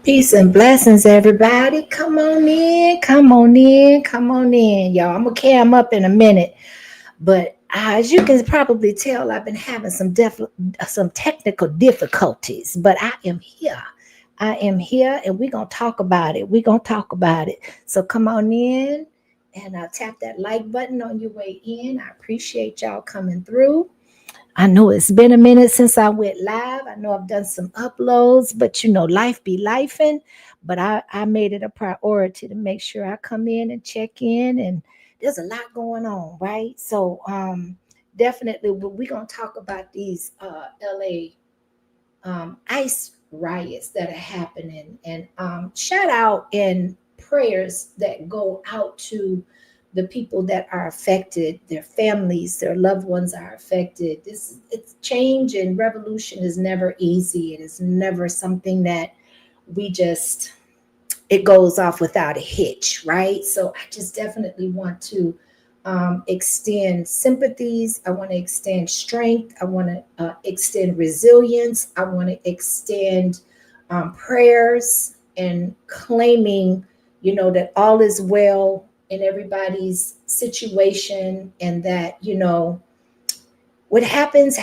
Peace and blessings, everybody. Come on in, come on in, come on in. Y'all, I'm going to cam up in a minute. But as you can probably tell, I've been having some technical difficulties. But I am here. I am here, and we're going to talk about it. We're going to talk about it. So come on in, and tap that like button on your way in. I appreciate y'all coming through. I know it's been a minute since I went live. I know I've done some uploads, but life be lifing. But I made it a priority to make sure I come in and check in, and there's a lot going on, right? So definitely we're gonna talk about these LA ICE riots that are happening, and shout out and prayers that go out to the people that are affected, their families, their loved ones are affected. It's change and revolution is never easy. It is never something that it goes off without a hitch, right? So I just definitely want to extend sympathies. I want to extend strength. I want to extend resilience. I want to extend prayers and claiming, that all is well in everybody's situation, and that, what happens,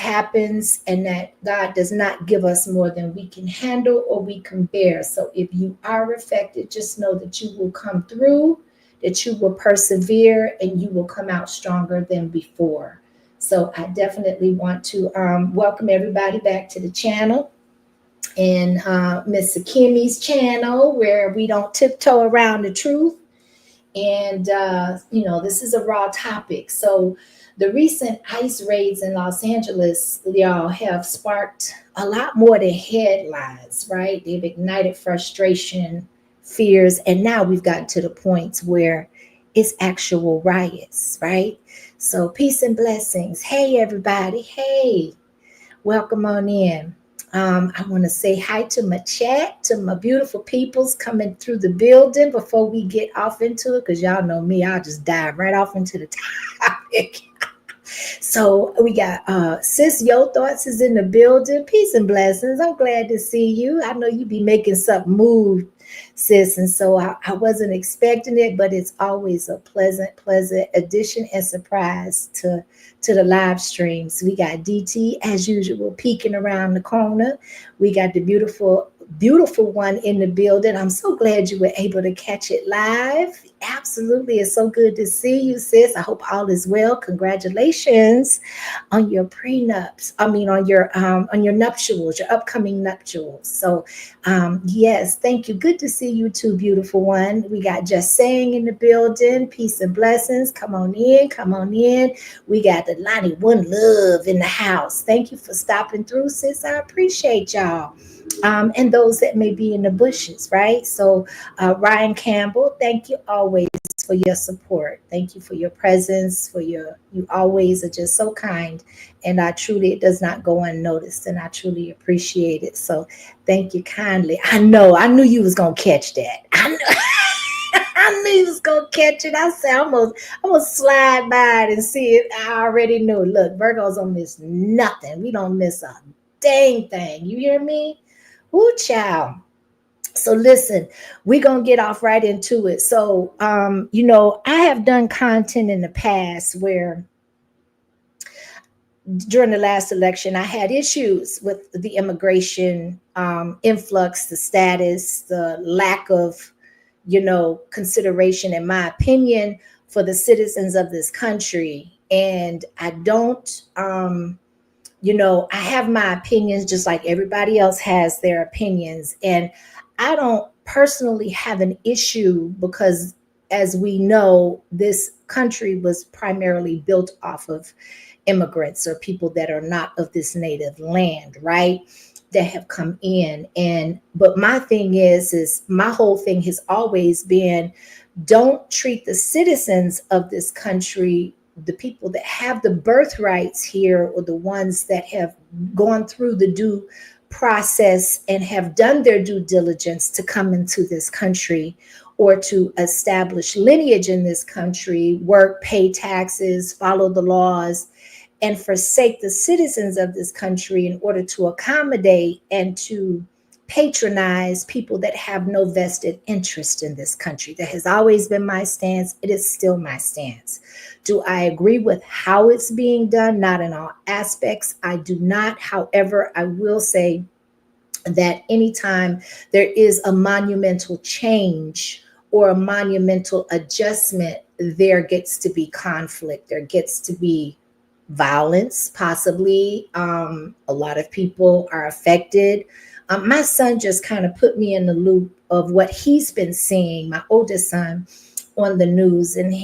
and that God does not give us more than we can handle or we can bear. So if you are affected, just know that you will come through, that you will persevere, and you will come out stronger than before. So I definitely want to welcome everybody back to the channel, and Miss Akimi's channel, where we don't tiptoe around the truth. And, this is a raw topic. So the recent ICE raids in Los Angeles, y'all, have sparked a lot more than headlines, right? They've ignited frustration, fears, and now we've gotten to the points where it's actual riots, right? So peace and blessings. Hey, everybody. Hey, welcome on in. I want to say hi to my chat, to my beautiful peoples coming through the building before we get off into it, because y'all know me, I'll just dive right off into the topic. So we got Sis Yo Thoughts is in the building. Peace and blessings. I'm glad to see you. I know you be making something move, sis, and so I wasn't expecting it, but it's always a pleasant addition and surprise to the live streams. We got DT as usual peeking around the corner. We got the beautiful one in the building. I'm so glad you were able to catch it live. Absolutely, it's so good to see you, sis. I hope all is well. Congratulations on your prenups. I mean, on your nuptials, your upcoming nuptials. So yes, thank you. Good to see you too, beautiful one. We got Just Saying in the building. Peace and blessings. Come on in, come on in. We got the Lonnie One Love in the house. Thank you for stopping through, sis. I appreciate y'all. And those that may be in the bushes, right? So Ryan Campbell, thank you always for your support. Thank you for your presence, you always are just so kind. And it does not go unnoticed, and I truly appreciate it. So thank you kindly. I knew you was going to catch that. I knew you was going to catch it. I said, I'm gonna slide by it and see it. I already knew. Look, Virgos don't miss nothing. We don't miss a dang thing. You hear me? Ooh, child. So listen, we're going to get off right into it. So, I have done content in the past where during the last election, I had issues with the immigration influx, the status, the lack of, consideration, in my opinion, for the citizens of this country. And I don't, I have my opinions just like everybody else has their opinions. And I don't personally have an issue because, as we know, this country was primarily built off of immigrants or people that are not of this native land, right? That have come in. And, but my thing is my whole thing has always been, don't treat the citizens of this country, the people that have the birthrights here, or the ones that have gone through the due process and have done their due diligence to come into this country or to establish lineage in this country, work, pay taxes, follow the laws, and forsake the citizens of this country in order to accommodate and to patronize people that have no vested interest in this country. That has always been my stance. It is still my stance. Do I agree with how it's being done? Not in all aspects. I do not. However, I will say that anytime there is a monumental change or a monumental adjustment, there gets to be conflict. There gets to be violence, possibly. A lot of people are affected. My son just kind of put me in the loop of what he's been seeing, my oldest son, on the news. And,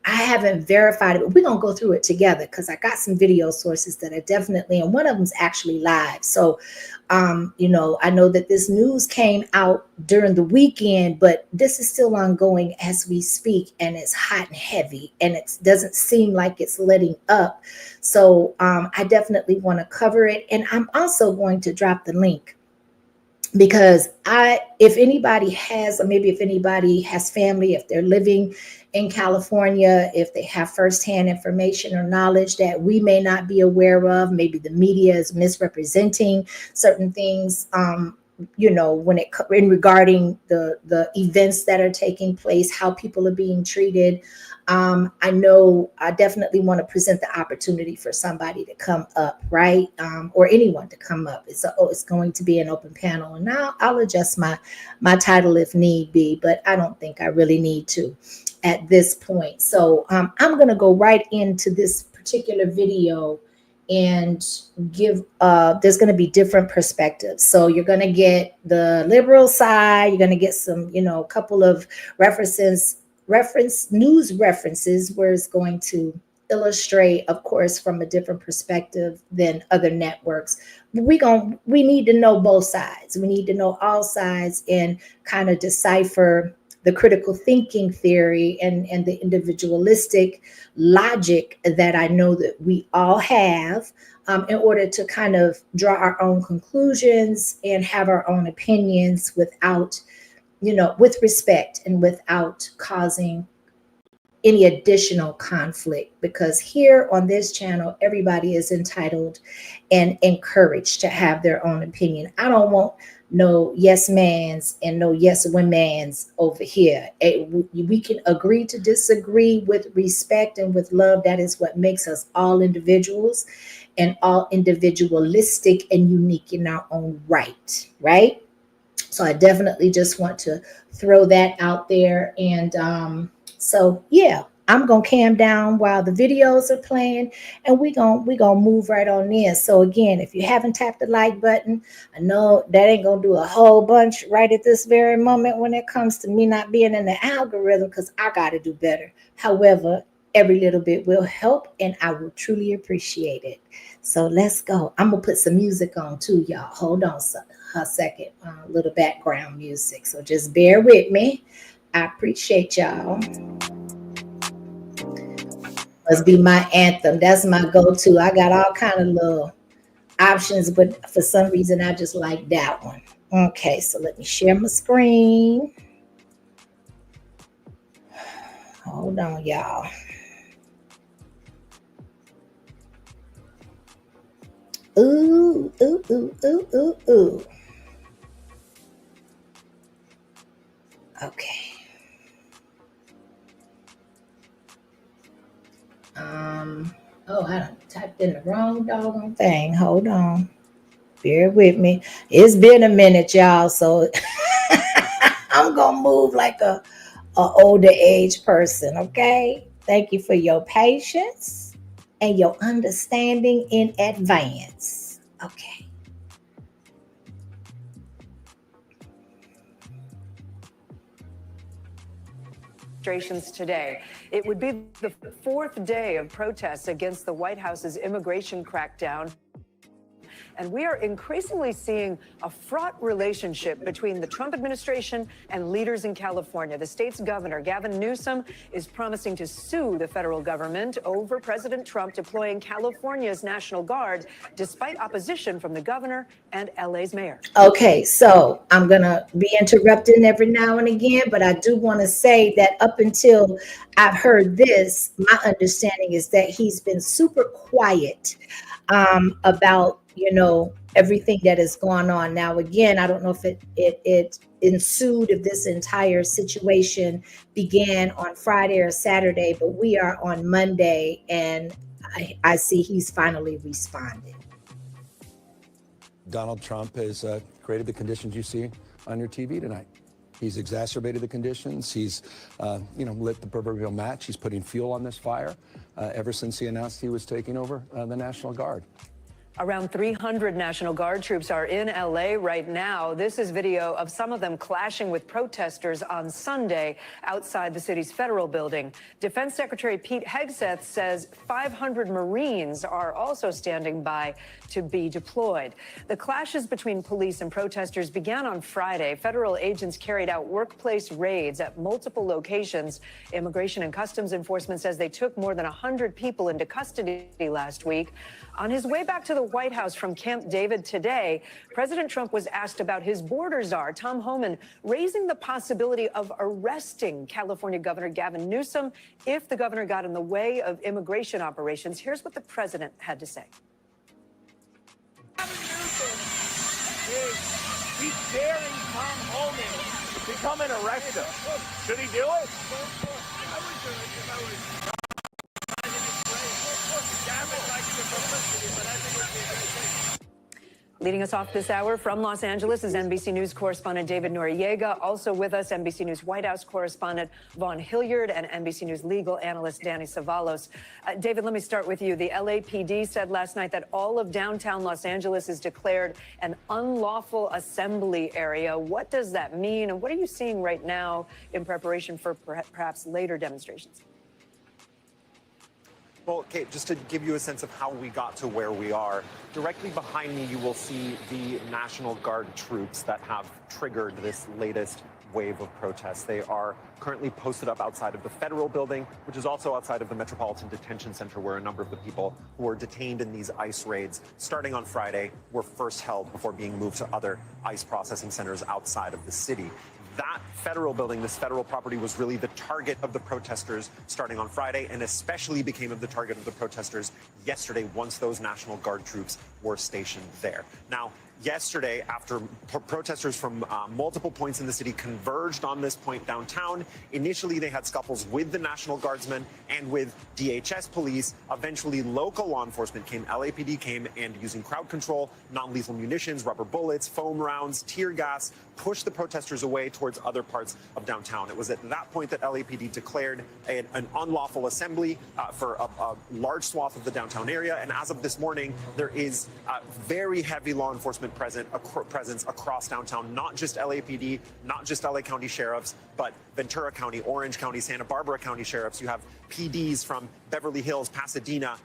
I haven't verified it, but we're going to go through it together because I got some video sources that are definitely, and one of them's actually live. So, I know that this news came out during the weekend, but this is still ongoing as we speak, and it's hot and heavy, and it doesn't seem like it's letting up. So I definitely want to cover it, and I'm also going to drop the link because if anybody has, or maybe if anybody has family, if they're living in California, if they have firsthand information or knowledge that we may not be aware of, maybe the media is misrepresenting certain things, when it in regarding the events that are taking place, how people are being treated. I know I definitely want to present the opportunity for somebody to come up, right? Or anyone to come up. It's going to be an open panel, and now I'll adjust my title if need be, but I don't think I really need to at this point. So I'm going to go right into this particular video and give there's going to be different perspectives. So you're going to get the liberal side, you're going to get some, a couple of news references where it's going to illustrate, of course, from a different perspective than other networks. We need to know both sides. We need to know all sides and kind of decipher the critical thinking theory and the individualistic logic that I know that we all have, in order to kind of draw our own conclusions and have our own opinions without, with respect and without causing any additional conflict. Because here on this channel, everybody is entitled and encouraged to have their own opinion. I don't want no yes mans and no yes women's over here. We can agree to disagree with respect and with love. That is what makes us all individuals and all individualistic and unique in our own right, right? So I definitely just want to throw that out there. And so, yeah, I'm going to cam down while the videos are playing, and we gonna move right on in. So again, if you haven't tapped the like button, I know that ain't going to do a whole bunch right at this very moment when it comes to me not being in the algorithm, because I got to do better. However, every little bit will help, and I will truly appreciate it. So let's go. I'm going to put some music on too, y'all. Hold on a second. Little background music. So just bear with me. I appreciate y'all. Must be my anthem. That's my go-to. I got all kind of little options, but for some reason I just like that one. Okay, so let me share my screen. Hold on, y'all. Ooh, ooh, ooh, ooh, ooh, ooh. Okay. Oh, I don't in the wrong doggone thing. Hold on. Bear with me. It's been a minute, y'all. So I'm gonna move like a older age person, okay? Thank you for your patience and your understanding in advance. Okay. Today. It would be the fourth day of protests against the White House's immigration crackdown. And we are increasingly seeing a fraught relationship between the Trump administration and leaders in California. The state's governor, Gavin Newsom, is promising to sue the federal government over President Trump deploying California's National Guard, despite opposition from the governor and LA's mayor. Okay, so I'm going to be interrupting every now and again, but I do want to say that up until I've heard this, my understanding is that he's been super quiet about, everything that is going on. Now, again, I don't know if it ensued, if this entire situation began on Friday or Saturday, but we are on Monday, and I see he's finally responded. Donald Trump has created the conditions you see on your TV tonight. He's exacerbated the conditions. He's, lit the proverbial match. He's putting fuel on this fire ever since he announced he was taking over the National Guard. Around 300 National Guard troops are in LA right now. This is video of some of them clashing with protesters on Sunday outside the city's federal building. Defense Secretary Pete Hegseth says 500 Marines are also standing by to be deployed. The clashes between police and protesters began on Friday. Federal agents carried out workplace raids at multiple locations. Immigration and Customs Enforcement says they took more than 100 people into custody last week. On his way back to the White House from Camp David today, President Trump was asked about his border czar, Tom Homan, raising the possibility of arresting California Governor Gavin Newsom if the governor got in the way of immigration operations. Here's what the president had to say. Gavin Newsom he's daring Tom Homan to come and arrest him. Should he do it? I would do it if I was. Leading us off this hour from Los Angeles is NBC News correspondent David Noriega. Also with us, NBC News White House correspondent Vaughn Hilliard and NBC News legal analyst Danny Savalos. David, let me start with you. The LAPD said last night that all of downtown Los Angeles is declared an unlawful assembly area. What does that mean? And what are you seeing right now in preparation for perhaps later demonstrations? Well, Kate, just to give you a sense of how we got to where we are, directly behind me, you will see the National Guard troops that have triggered this latest wave of protests. They are currently posted up outside of the federal building, which is also outside of the Metropolitan Detention Center, where a number of the people who were detained in these ICE raids starting on Friday were first held before being moved to other ICE processing centers outside of the city. That federal building, this federal property, was really the target of the protesters starting on Friday, and especially became the target of the protesters yesterday once those National Guard troops were stationed there. Now, yesterday, after protesters from multiple points in the city converged on this point downtown, initially they had scuffles with the National Guardsmen and with DHS police. Eventually, local law enforcement came, LAPD came, and using crowd control, non-lethal munitions, rubber bullets, foam rounds, tear gas, pushed the protesters away towards other parts of downtown. It was at that point that LAPD declared an unlawful assembly for a large swath of the downtown area. And as of this morning, there is very heavy law enforcement presence across downtown, not just LAPD, not just LA County sheriffs, but Ventura County, Orange County, Santa Barbara County sheriffs. You have PDs from Beverly Hills, Pasadena.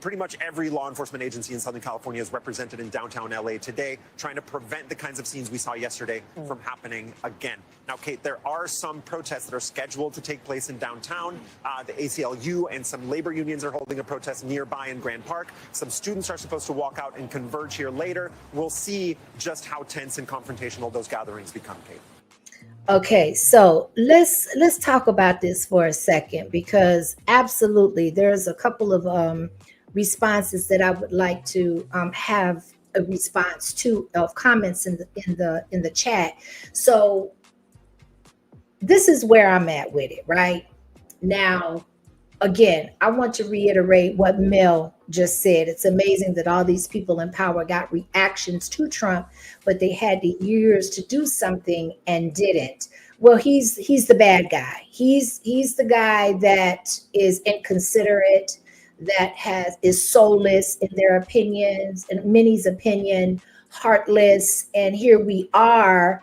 Pretty much every law enforcement agency in Southern California is represented in downtown LA today, trying to prevent the kinds of scenes we saw yesterday from happening again. Now, Kate, there are some protests that are scheduled to take place in downtown. The ACLU and some labor unions are holding a protest nearby in Grand Park. Some students are supposed to walk out and converge here later. We'll see just how tense and confrontational those gatherings become, Kate. Okay, so let's talk about this for a second, because absolutely there's a couple of responses that I would like to have a response to, of comments in the chat. So this is where I'm at with it right now. again, I want to reiterate what Mel just said. It's amazing that all these people in power got reactions to Trump, but they had the years to do something and didn't. Well, he's the bad guy. He's the guy that is inconsiderate, that is soulless in their opinions, in many's opinion, heartless. And here we are,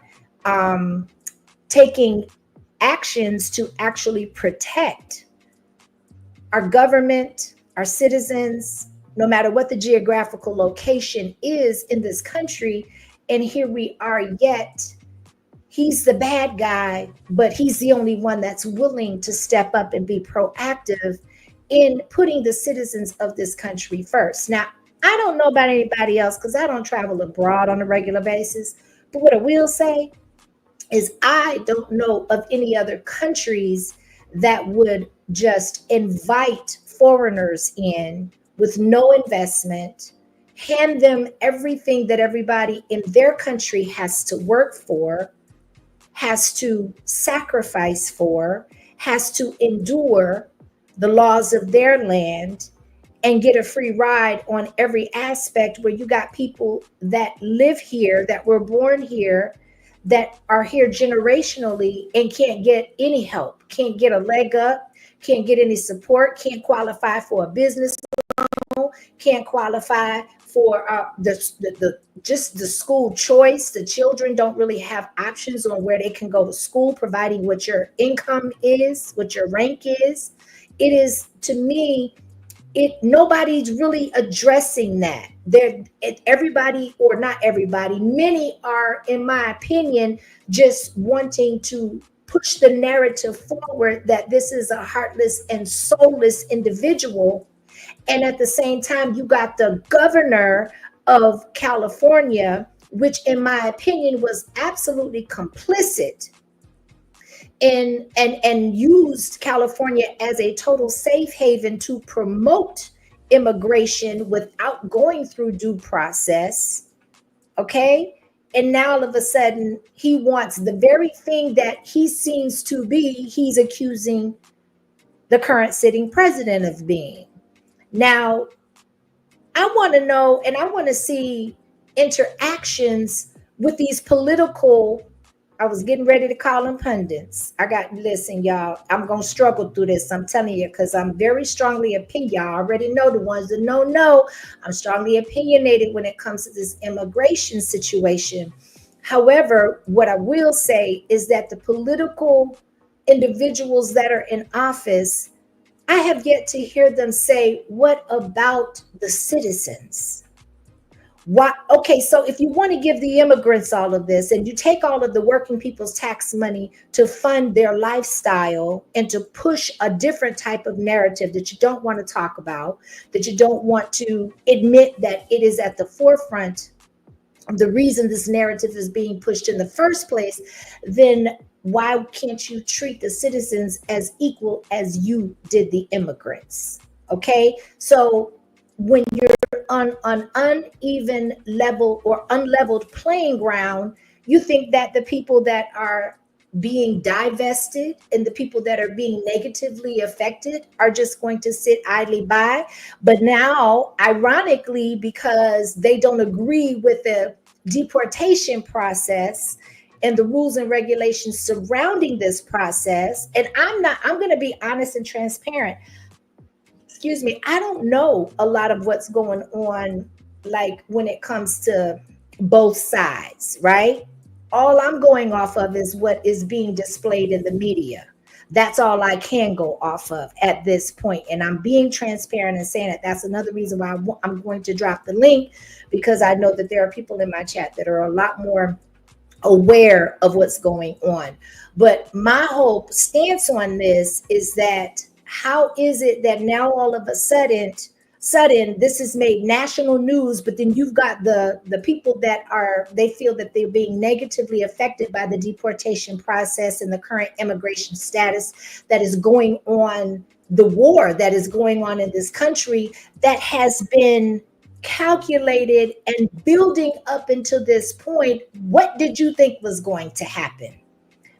taking actions to actually protect our government, our citizens, no matter what the geographical location is in this country. And here we are, yet he's the bad guy, but he's the only one that's willing to step up and be proactive in putting the citizens of this country first. Now, I don't know about anybody else because I don't travel abroad on a regular basis. But what I will say is I don't know of any other countries that would just invite foreigners in with no investment, hand them everything that everybody in their country has to work for, has to sacrifice for, has to endure the laws of their land, and get a free ride on every aspect, where you got people that live here, that were born here, that are here generationally and can't get any help, can't get a leg up, can't get any support, can't qualify for a business loan, can't qualify for just the school choice. The children don't really have options on where they can go to school, providing what your income is, what your rank is. It is, to me, nobody's really addressing that. Everybody, or not everybody, many are, in my opinion, just wanting to push the narrative forward that this is a heartless and soulless individual. And at the same time, you got the governor of California, which in my opinion was absolutely complicit and used California as a total safe haven to promote immigration without going through due process. Okay. And now all of a sudden he wants the very thing that he seems to be, he's accusing the current sitting president of being. Now, I want to know, and I want to see interactions with these political, I was getting ready to call them pundits. Listen, y'all, I'm going to struggle through this. I'm telling you, because I'm very strongly opinionated. Y'all already know, the ones that know, I'm strongly opinionated when it comes to this immigration situation. However, what I will say is that the political individuals that are in office, I have yet to hear them say, what about the citizens? Why? Okay, so if you want to give the immigrants all of this, and you take all of the working people's tax money to fund their lifestyle and to push a different type of narrative that you don't want to talk about, that you don't want to admit that it is at the forefront of the reason this narrative is being pushed in the first place, then why can't you treat the citizens as equal as you did the immigrants? Okay, so when you're on an uneven level or unleveled playing ground, you think that the people that are being divested and the people that are being negatively affected are just going to sit idly by. But now, ironically, because they don't agree with the deportation process and the rules and regulations surrounding this process, and I'm going to be honest and transparent. Excuse me, I don't know a lot of what's going on, like when it comes to both sides, right? All I'm going off of is what is being displayed in the media. That's all I can go off of at this point. And I'm being transparent and saying that that's another reason why I'm going to drop the link, because I know that there are people in my chat that are a lot more aware of what's going on. But my whole stance on this is that, how is it that now all of a sudden this is made national news, but then you've got the people that they feel that they're being negatively affected by the deportation process and the current immigration status that is going on, the war that is going on in this country that has been calculated and building up until this point. What did you think was going to happen?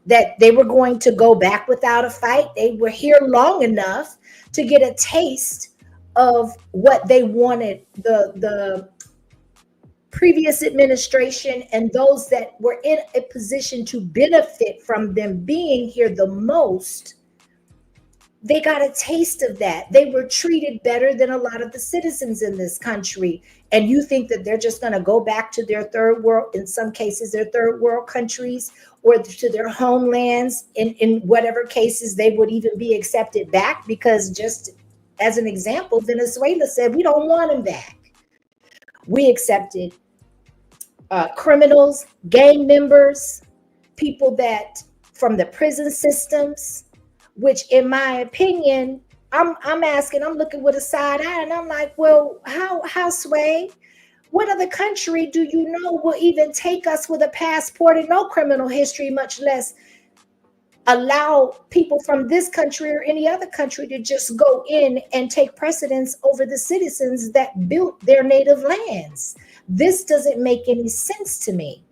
that they were going to go back without a fight. They were here long enough to get a taste of what they wanted the previous administration and those that were in a position to benefit from them being here the most. They got a taste of that. They were treated better than a lot of the citizens in this country. And you think that they're just going to go back to their third world, in some cases, their third world countries, or to their homelands. In whatever cases they would even be accepted back, because just as an example, Venezuela said, we don't want them back. We accepted criminals, gang members, people that from the prison systems, which in my opinion, I'm asking, I'm looking with a side eye, and I'm like, well, how Sway? What other country do you know will even take us with a passport and no criminal history, much less allow people from this country or any other country to just go in and take precedence over the citizens that built their native lands? This doesn't make any sense to me,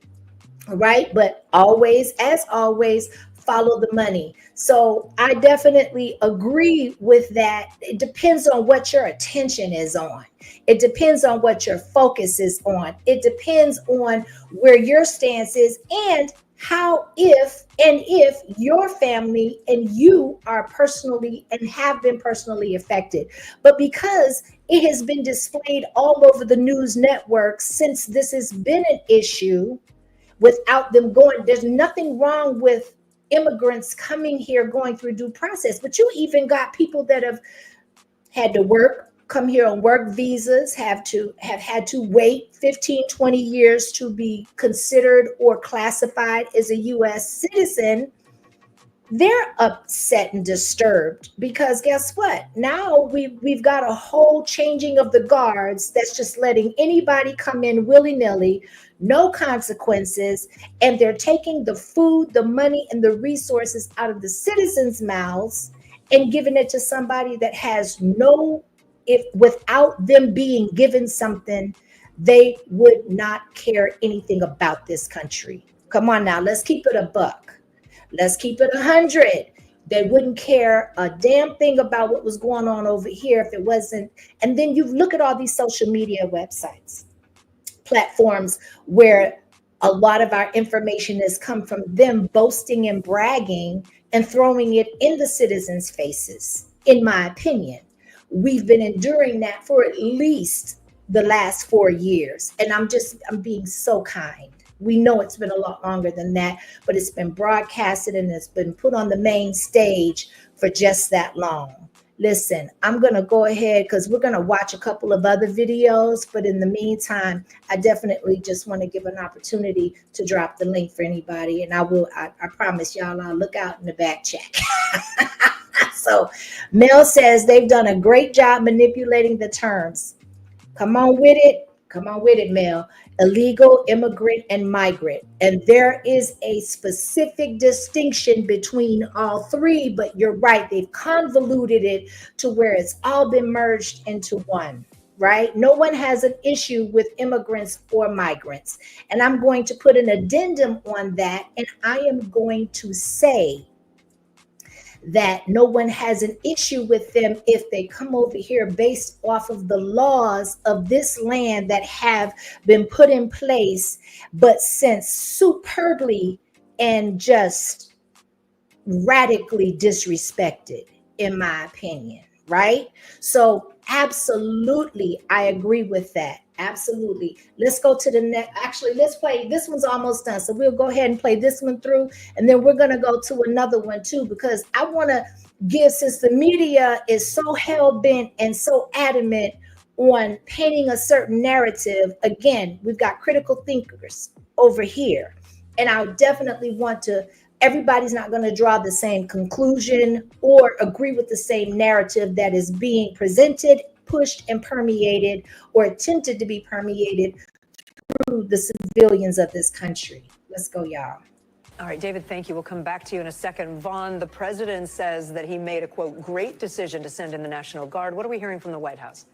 right? But always, as always, follow the money. So I definitely agree with that. It depends on what your attention is on. It depends on what your focus is on. It depends on where your stance is, and how, if your family and you are personally and have been personally affected. But because it has been displayed all over the news networks since this has been an issue, without them going, there's nothing wrong with immigrants coming here going through due process, but you even got people that have had to work, come here on work visas, have had to wait 15, 20 years to be considered or classified as a U.S. citizen. They're upset and disturbed because guess what? Now we've got a whole changing of the guards that's just letting anybody come in willy-nilly, no consequences, and they're taking the food, the money, and the resources out of the citizens' mouths and giving it to somebody that has if without them being given something, they would not care anything about this country. Come on now, let's keep it a buck. Let's keep it 100. They wouldn't care a damn thing about what was going on over here if it wasn't. And then you look at all these social media websites, platforms where a lot of our information has come from them boasting and bragging and throwing it in the citizens' faces. In my opinion, we've been enduring that for at least the last 4 years. And I'm being so kind. We know it's been a lot longer than that, but it's been broadcasted and it's been put on the main stage for just that long. Listen, I'm going to go ahead because we're going to watch a couple of other videos. But in the meantime, I definitely just want to give an opportunity to drop the link for anybody. And I promise y'all, I'll look out in the back check. So Mel says they've done a great job manipulating the terms. Come on with it. Come on with it, Mel. Illegal, immigrant, and migrant. And there is a specific distinction between all three, but you're right. They've convoluted it to where it's all been merged into one, right? No one has an issue with immigrants or migrants. And I'm going to put an addendum on that. And I am going to say that no one has an issue with them if they come over here based off of the laws of this land that have been put in place, but since superbly and just radically disrespected, in my opinion, right? So absolutely, I agree with that. Absolutely. Let's go to the next. Actually, let's play. This one's almost done. So we'll go ahead and play this one through. And then we're going to go to another one too, because I want to give, since the media is so hell bent and so adamant on painting a certain narrative. Again, we've got critical thinkers over here. And I definitely want to, everybody's not going to draw the same conclusion or agree with the same narrative that is being presented, pushed, and permeated, or attempted to be permeated through the civilians of this country. Let's go, y'all. All right, David, thank you. We'll come back to you in a second. Vaughn, the president says that he made a, quote, great decision to send in the National Guard. What are we hearing from the White House?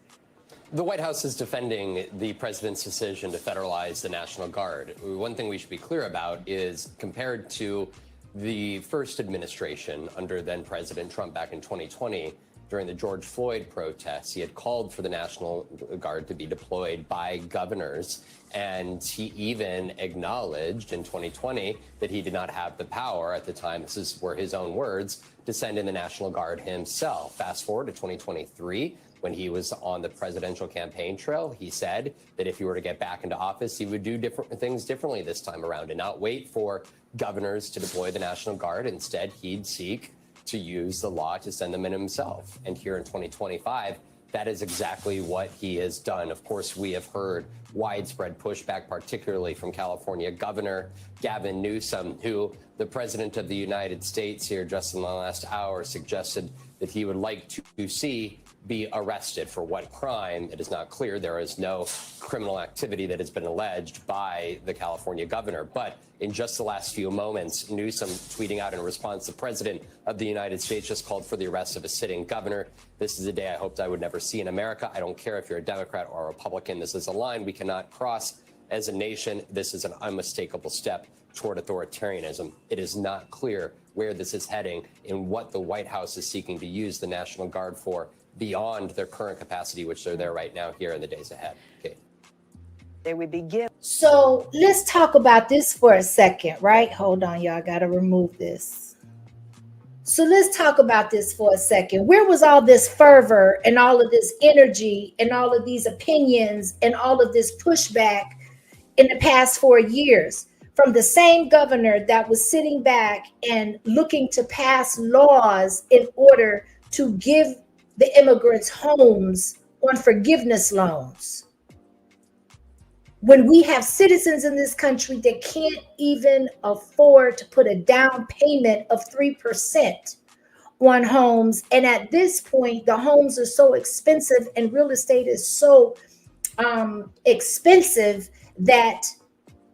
The White House is defending the president's decision to federalize the National Guard. One thing we should be clear about is, compared to the first administration under then President Trump back in 2020, during the George Floyd protests, he had called for the National Guard to be deployed by governors. And he even acknowledged in 2020 that he did not have the power at the time, this were his own words, to send in the National Guard himself. Fast forward to 2023, when he was on the presidential campaign trail, he said that if he were to get back into office, he would do different things differently this time around and not wait for governors to deploy the National Guard. Instead, he'd seek to use the law to send them in himself. And here in 2025, that is exactly what he has done. Of course, we have heard widespread pushback, particularly from California Governor Gavin Newsom, who the President of the United States here just in the last hour suggested that he would like to see be arrested. For what crime, it is not clear. There is no criminal activity that has been alleged by the California governor. But in just the last few moments, Newsom tweeting out in response, the President of the United States just called for the arrest of a sitting governor. This is a day I hoped I would never see in America. I don't care if you're a Democrat or a Republican. This is a line we cannot cross as a nation. This is an unmistakable step toward authoritarianism. It is not clear where this is heading and what the White House is seeking to use the National Guard for beyond their current capacity, which they're there right now here in the days ahead. Okay. We begin. So let's talk about this for a second, right? Hold on, y'all. I got to remove this. So let's talk about this for a second. Where was all this fervor and all of this energy and all of these opinions and all of this pushback in the past 4 years from the same governor that was sitting back and looking to pass laws in order to give the immigrants homes on forgiveness loans? When we have citizens in this country that can't even afford to put a down payment of 3% on homes. And at this point, the homes are so expensive and real estate is so expensive that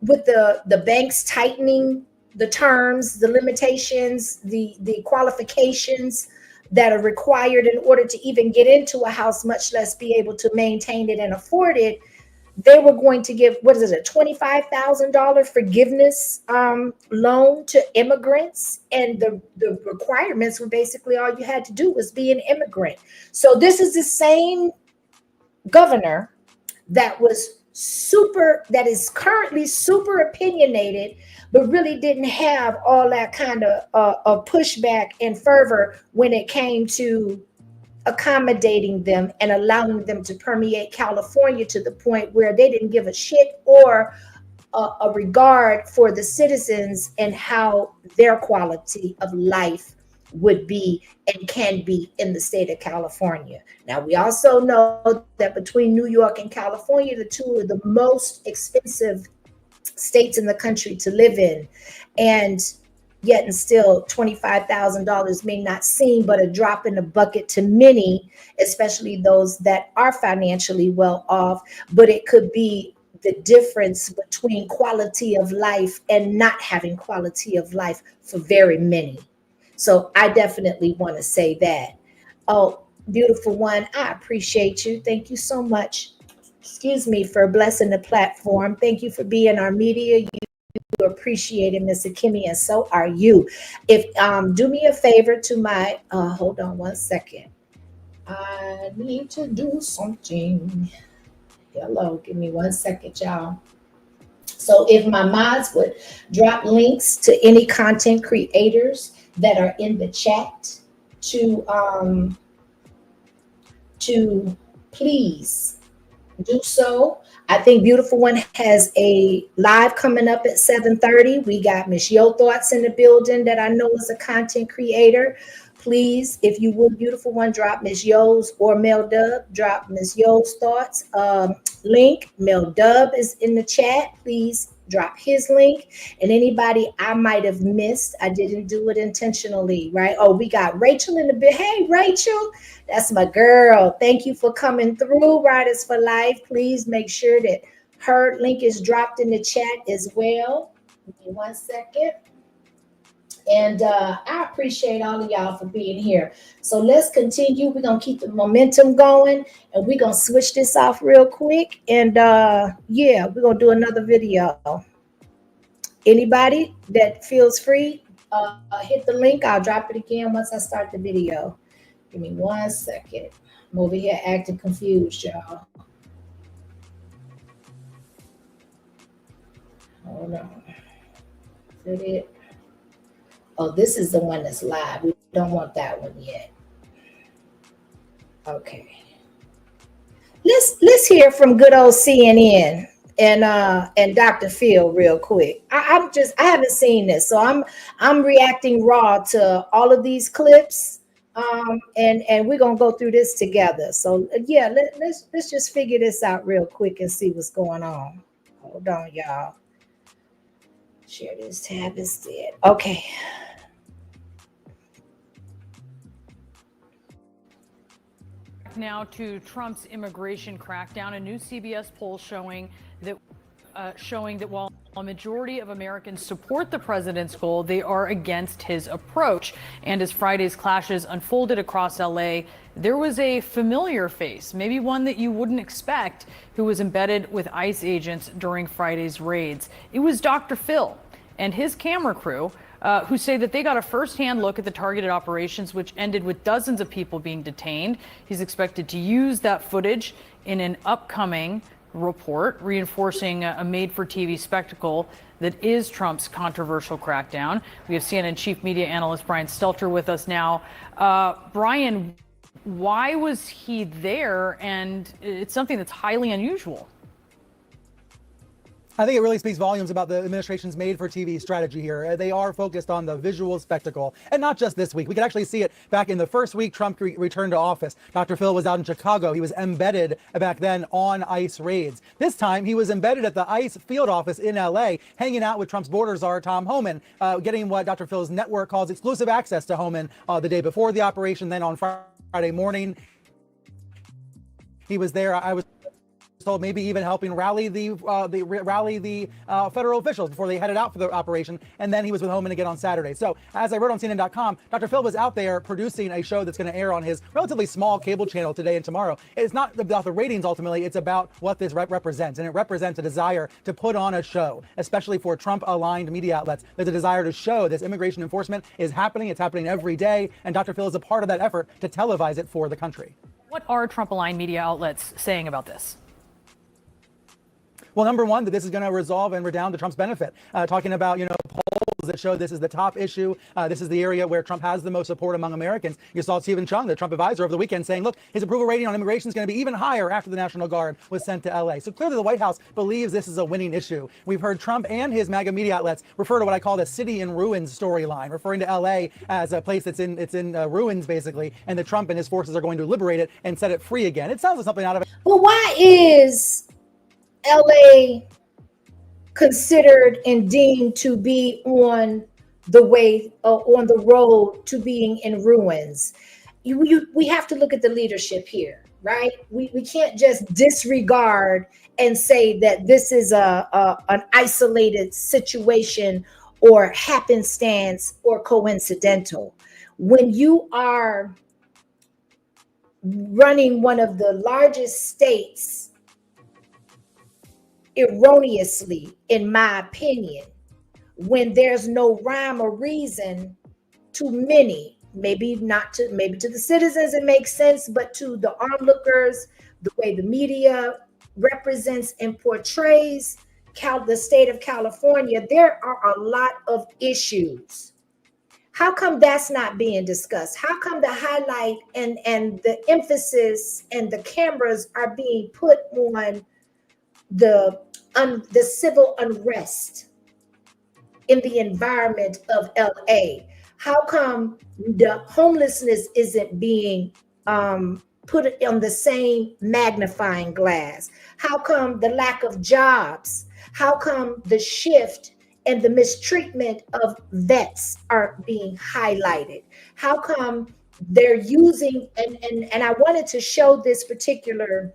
with the banks tightening the terms, the limitations, the qualifications that are required in order to even get into a house, much less be able to maintain it and afford it, they were going to give, what is it, a $25,000 forgiveness loan to immigrants. And the requirements were basically all you had to do was be an immigrant. So this is the same governor that is currently super opinionated, but really didn't have all that kind of pushback and fervor when it came to accommodating them and allowing them to permeate California to the point where they didn't give a shit or a regard for the citizens and how their quality of life would be and can be in the state of California. Now, we also know that between New York and California, the two are the most expensive states in the country to live in. And yet and still $25,000 may not seem but a drop in the bucket to many, especially those that are financially well off. But it could be the difference between quality of life and not having quality of life for very many. So I definitely want to say that. Oh, beautiful one, I appreciate you. Thank you so much. Excuse me for blessing the platform. Thank you for being our media. You appreciate it, Mr. Kimmy, and so are you. If do me a favor to my hold on one second. I need to do something. Hello, give me 1 second, y'all. So if my mods would drop links to any content creators that are in the chat to please do so. I think Beautiful One has a live coming up at 7:30. We got Miss Yo Thoughts in the building that I know is a content creator. Please, if you would, Beautiful One, drop Miss Yo's or Mel Dub, drop Miss Yo's thoughts. Link, Mel Dub is in the chat. Please drop his link. And anybody I might have missed, I didn't do it intentionally, right? Oh, we got Rachel in the bit. Hey, Rachel, that's my girl. Thank you for coming through, Riders for Life. Please make sure that her link is dropped in the chat as well. Give me 1 second. And I appreciate all of y'all for being here. So let's continue. We're going to keep the momentum going, and we're going to switch this off real quick. And yeah, we're going to do another video. Anybody that feels free, hit the link. I'll drop it again once I start the video. Give me 1 second. I'm over here acting confused, y'all. Hold on. Is it? Oh, this is the one that's live. We don't want that one yet. Okay. Let's hear from good old CNN and Dr. Phil real quick. I haven't seen this, so I'm reacting raw to all of these clips. And we're gonna go through this together. So yeah, let's just figure this out real quick and see what's going on. Hold on, y'all. Share this tab instead. Okay. Now to Trump's immigration crackdown, a new CBS poll showing that while a majority of Americans support the president's goal, they are against his approach. And as Friday's clashes unfolded across LA, there was a familiar face, maybe one that you wouldn't expect, who was embedded with ICE agents during Friday's raids. It was Dr. Phil and his camera crew, who say that they got a firsthand look at the targeted operations, which ended with dozens of people being detained. He's expected to use that footage in an upcoming report, reinforcing a made-for-TV spectacle that is Trump's controversial crackdown. We have CNN chief media analyst Brian Stelter with us now. Brian, why was he there? And it's something that's highly unusual. I think it really speaks volumes about the administration's made-for-TV strategy here. They are focused on the visual spectacle, and not just this week. We could actually see it back in the first week Trump returned to office. Dr. Phil was out in Chicago. He was embedded back then on ICE raids. This time, he was embedded at the ICE field office in LA, hanging out with Trump's border czar, Tom Homan, getting what Dr. Phil's network calls exclusive access to Homan the day before the operation. Then on Friday morning, he was there. I was told maybe even helping rally the federal officials before they headed out for the operation, and then he was with Homan again on Saturday. So as I wrote on CNN.com, Dr. Phil was out there producing a show that's going to air on his relatively small cable channel today and tomorrow. It's not about the ratings ultimately, it's about what this represents, and it represents a desire to put on a show, especially for Trump-aligned media outlets. There's a desire to show this immigration enforcement is happening, it's happening every day, and Dr. Phil is a part of that effort to televise it for the country. What are Trump-aligned media outlets saying about this? Well, number one, that this is going to resolve and redound to Trump's benefit. Talking about, polls that show this is the top issue. This is the area where Trump has the most support among Americans. You saw Stephen Chung, the Trump advisor, over the weekend saying, look, his approval rating on immigration is going to be even higher after the National Guard was sent to LA. So clearly the White House believes this is a winning issue. We've heard Trump and his MAGA media outlets refer to what I call the city in ruins storyline, referring to LA as a place that's in ruins, basically, and that Trump and his forces are going to liberate it and set it free again. It sounds like something out of it. Well, why is LA considered and deemed to be on the way on the road to being in ruins? We have to look at the leadership here, right? We can't just disregard and say that this is an isolated situation or happenstance or coincidental. When you are running one of the largest states erroneously, in my opinion, when there's no rhyme or reason to many, maybe to the citizens it makes sense, but to the onlookers, the way the media represents and portrays the state of California, there are a lot of issues. How come that's not being discussed? How come the highlight and the emphasis and the cameras are being put on the civil unrest in the environment of LA? How come the homelessness isn't being put on the same magnifying glass? How come the lack of jobs? How come the shift and the mistreatment of vets are being highlighted? How come they're using, and I wanted to show this particular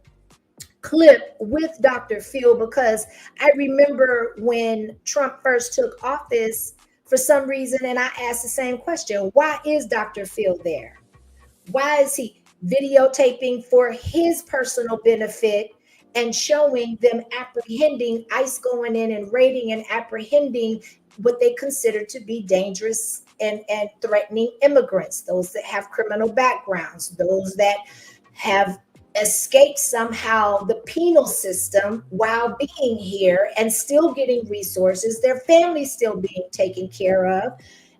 clip with Dr. Phil because I remember when Trump first took office, for some reason, and I asked the same question, why is Dr. Phil there? Why is he videotaping for his personal benefit and showing them apprehending ICE going in and raiding and apprehending what they consider to be dangerous and threatening immigrants, those that have criminal backgrounds, those that have escaped somehow the penal system while being here and still getting resources, their families still being taken care of,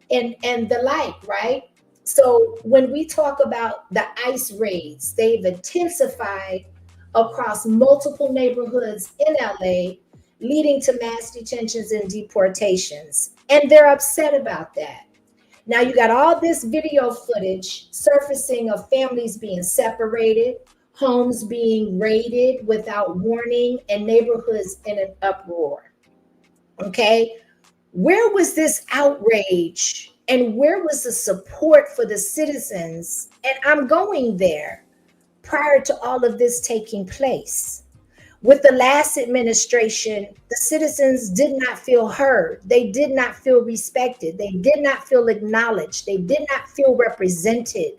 and the like, right? So when we talk about the ICE raids, they've intensified across multiple neighborhoods in LA, leading to mass detentions and deportations. And they're upset about that. Now you got all this video footage surfacing of families being separated, homes being raided without warning, and neighborhoods in an uproar. Okay, where was this outrage and where was the support for the citizens? And I'm going there prior to all of this taking place. With the last administration, the citizens did not feel heard. They did not feel respected. They did not feel acknowledged. They did not feel represented.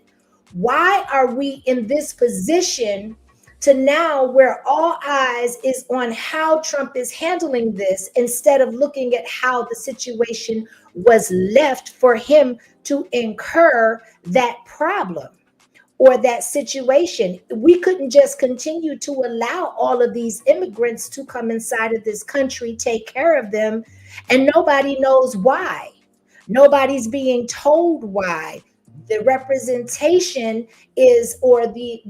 Why are we in this position to now where all eyes is on how Trump is handling this instead of looking at how the situation was left for him to incur that problem or that situation? We couldn't just continue to allow all of these immigrants to come inside of this country, take care of them, and nobody knows why. Nobody's being told why. The representation is, or the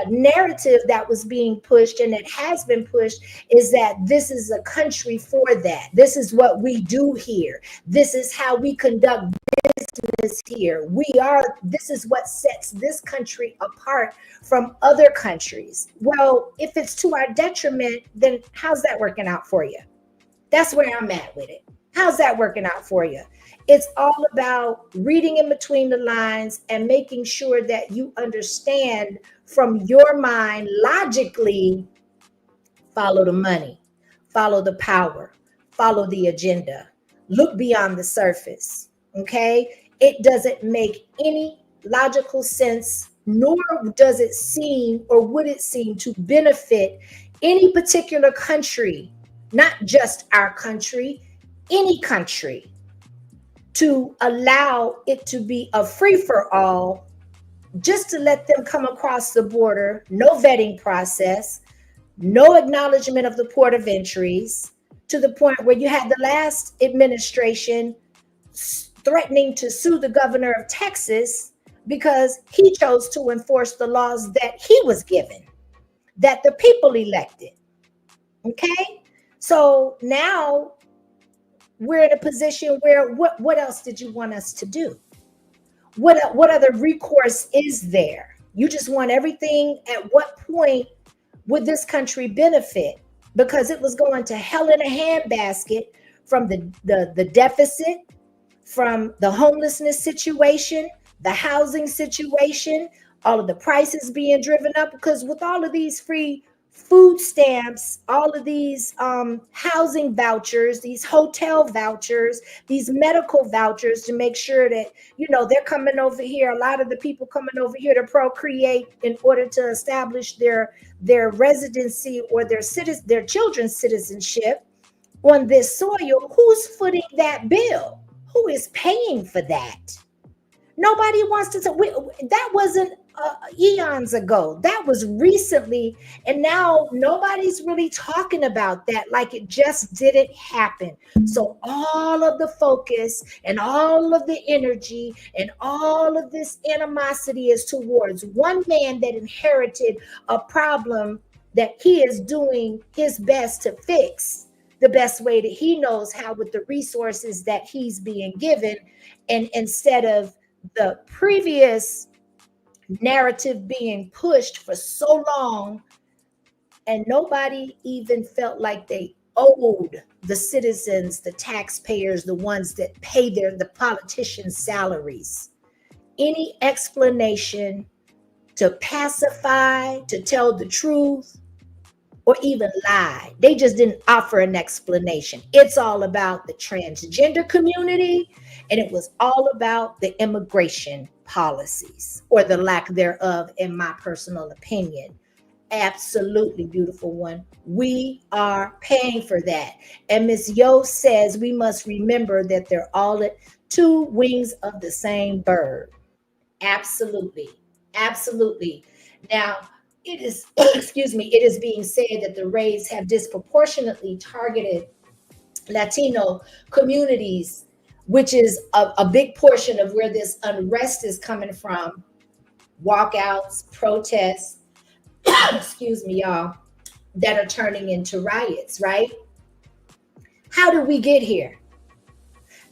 narrative that was being pushed, and it has been pushed, is that this is a country for that. This is what we do here. This is how we conduct business here. This is what sets this country apart from other countries. Well, if it's to our detriment, then how's that working out for you? That's where I'm at with it. How's that working out for you? It's all about reading in between the lines and making sure that you understand from your mind logically, follow the money, follow the power, follow the agenda, look beyond the surface. Okay? It doesn't make any logical sense, nor does it seem or would it seem to benefit any particular country, not just our country, any country, to allow it to be a free-for-all, just to let them come across the border, no vetting process, no acknowledgement of the port of entries, to the point where you had the last administration threatening to sue the governor of Texas because he chose to enforce the laws that he was given, that the people elected. Okay? So now we're in a position where what else did you want us to do? What other recourse is there? You just want everything. At what point would this country benefit? Because it was going to hell in a handbasket from the deficit, from the homelessness situation, the housing situation, all of the prices being driven up. Because with all of these free food stamps, all of these housing vouchers, these hotel vouchers, these medical vouchers to make sure that, they're coming over here. A lot of the people coming over here to procreate in order to establish their residency or their children's citizenship on this soil. Who's footing that bill? Who is paying for that? Nobody wants to talk. That wasn't eons ago. That was recently. And now nobody's really talking about that, like it just didn't happen. So all of the focus and all of the energy and all of this animosity is towards one man that inherited a problem that he is doing his best to fix the best way that he knows how with the resources that he's being given. And instead of the previous narrative being pushed for so long, and nobody even felt like they owed the citizens, the taxpayers, the ones that pay the politicians' salaries, any explanation to pacify, to tell the truth, or even lie. They just didn't offer an explanation. It's all about the transgender community, and it was all about the immigration policies, or the lack thereof, in my personal opinion. Absolutely, beautiful one. We are paying for that. And Miss Yo says we must remember that they're all at two wings of the same bird. Absolutely. Absolutely. Now, it is, excuse me, it is being said that the raids have disproportionately targeted Latino communities, which is a big portion of where this unrest is coming from. Walkouts, protests, excuse me, y'all, that are turning into riots, right? How did we get here?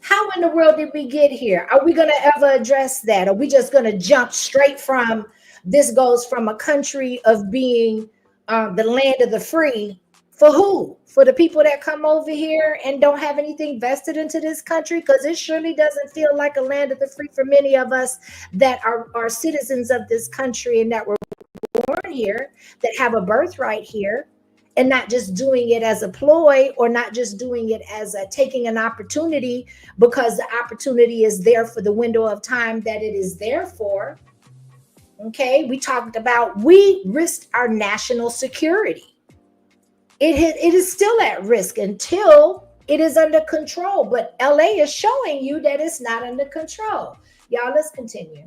How in the world did we get here? Are we going to ever address that? Are we just going to jump straight from this goes from a country of being the land of the free for who? For the people that come over here and don't have anything vested into this country? Because it surely doesn't feel like a land of the free for many of us that are citizens of this country and that were born here, that have a birthright here, and not just doing it as a ploy or not just doing it as a taking an opportunity because the opportunity is there for the window of time that it is there for. Okay, we talked about we risked our national security. It is still at risk until it is under control, but LA is showing you that it's not under control. Y'all, let's continue.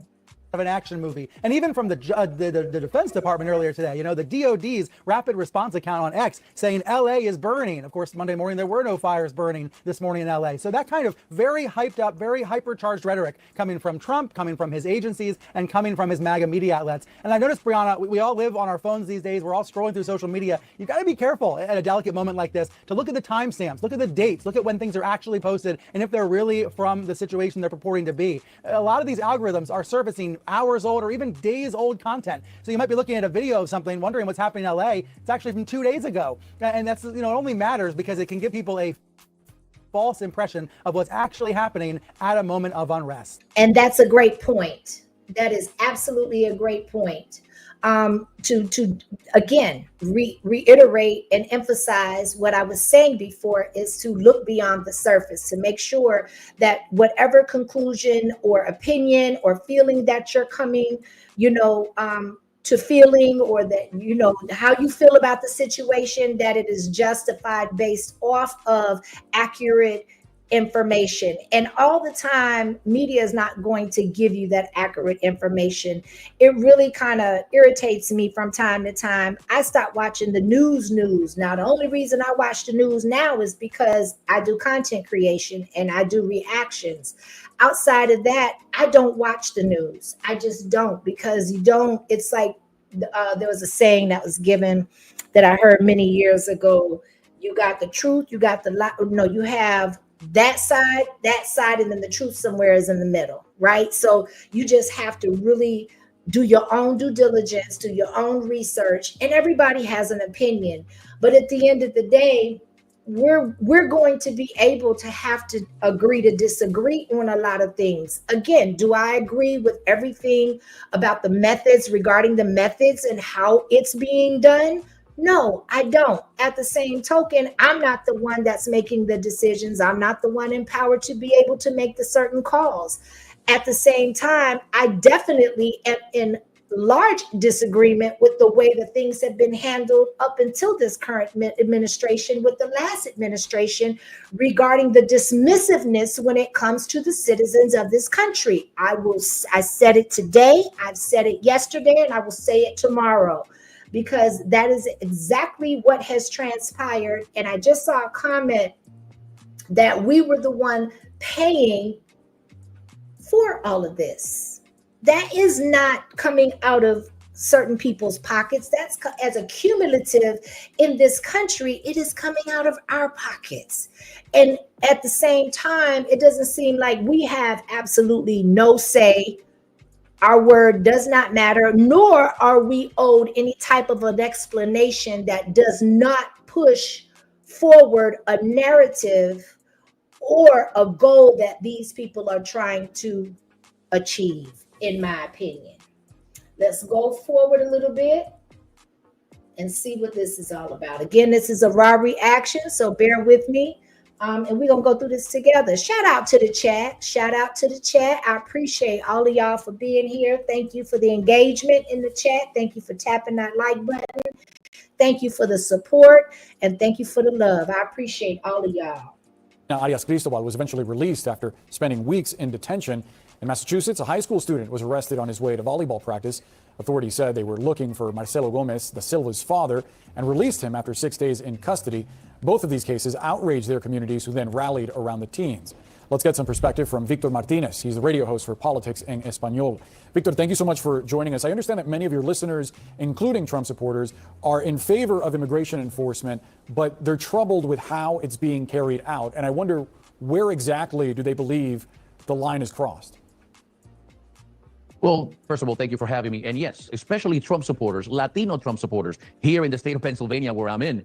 Of an action movie. And even from the Defense Department earlier today, the DOD's rapid response account on X saying LA is burning. Of course, Monday morning, there were no fires burning this morning in LA. So that kind of very hyped up, very hypercharged rhetoric coming from Trump, coming from his agencies, and coming from his MAGA media outlets. And I noticed, Brianna, we all live on our phones these days. We're all scrolling through social media. You've got to be careful at a delicate moment like this to look at the timestamps, look at the dates, look at when things are actually posted, and if they're really from the situation they're purporting to be. A lot of these algorithms are surfacing hours old or even days old content. So you might be looking at a video of something, wondering what's happening in LA. It's actually from 2 days ago. And that's, it only matters because it can give people a false impression of what's actually happening at a moment of unrest. And that's a great point. That is absolutely a great point. To again reiterate and emphasize what I was saying before is to look beyond the surface, to make sure that whatever conclusion or opinion or feeling that you're coming, to feeling, or that how you feel about the situation, that it is justified based off of accurate information. And all the time, media is not going to give you that accurate information. It really kind of irritates me from time to time. I stopped watching the news. Now, the only reason I watch the news now is because I do content creation and I do reactions. Outside of that, I don't watch the news. I just don't, because it's like there was a saying that was given that I heard many years ago. You got the truth, you got the lie. No, you have that side, and then the truth somewhere is in the middle, right? So you just have to really do your own due diligence, do your own research, and everybody has an opinion. But at the end of the day, we're going to be able to have to agree to disagree on a lot of things. Again, do I agree with everything about the methods, regarding the methods and how it's being done? No, I don't. At the same token, I'm not the one that's making the decisions. I'm not the one empowered to be able to make the certain calls. At the same time, I definitely am in large disagreement with the way that things have been handled up until this current administration, with the last administration, regarding the dismissiveness when it comes to the citizens of this country. I said it today, I've said it yesterday, and I will say it tomorrow, because that is exactly what has transpired. And I just saw a comment that we were the one paying for all of this. That is not coming out of certain people's pockets. That's as a cumulative in this country, it is coming out of our pockets. And at the same time, it doesn't seem like we have absolutely no say. Our word does not matter, nor are we owed any type of an explanation that does not push forward a narrative or a goal that these people are trying to achieve, in my opinion. Let's go forward a little bit and see what this is all about. Again, this is a raw reaction, so bear with me. And we're going to go through this together. Shout out to the chat. I appreciate all of y'all for being here. Thank you for the engagement in the chat. Thank you for tapping that like button. Thank you for the support and thank you for the love. I appreciate all of y'all. Now, Arias Cristobal was eventually released after spending weeks in detention. In Massachusetts, a high school student was arrested on his way to volleyball practice. Authorities said they were looking for Marcelo Gomez, the Silva's father, and released him after 6 days in custody. Both of these cases outraged their communities, who then rallied around the teens. Let's get some perspective from Victor Martinez. He's the radio host for Politics en Español. Victor, thank you so much for joining us. I understand that many of your listeners, including Trump supporters, are in favor of immigration enforcement, but they're troubled with how it's being carried out. And I wonder, where exactly do they believe the line is crossed? Well, first of all, thank you for having me. And yes, especially Trump supporters, Latino Trump supporters here in the state of Pennsylvania where I'm in,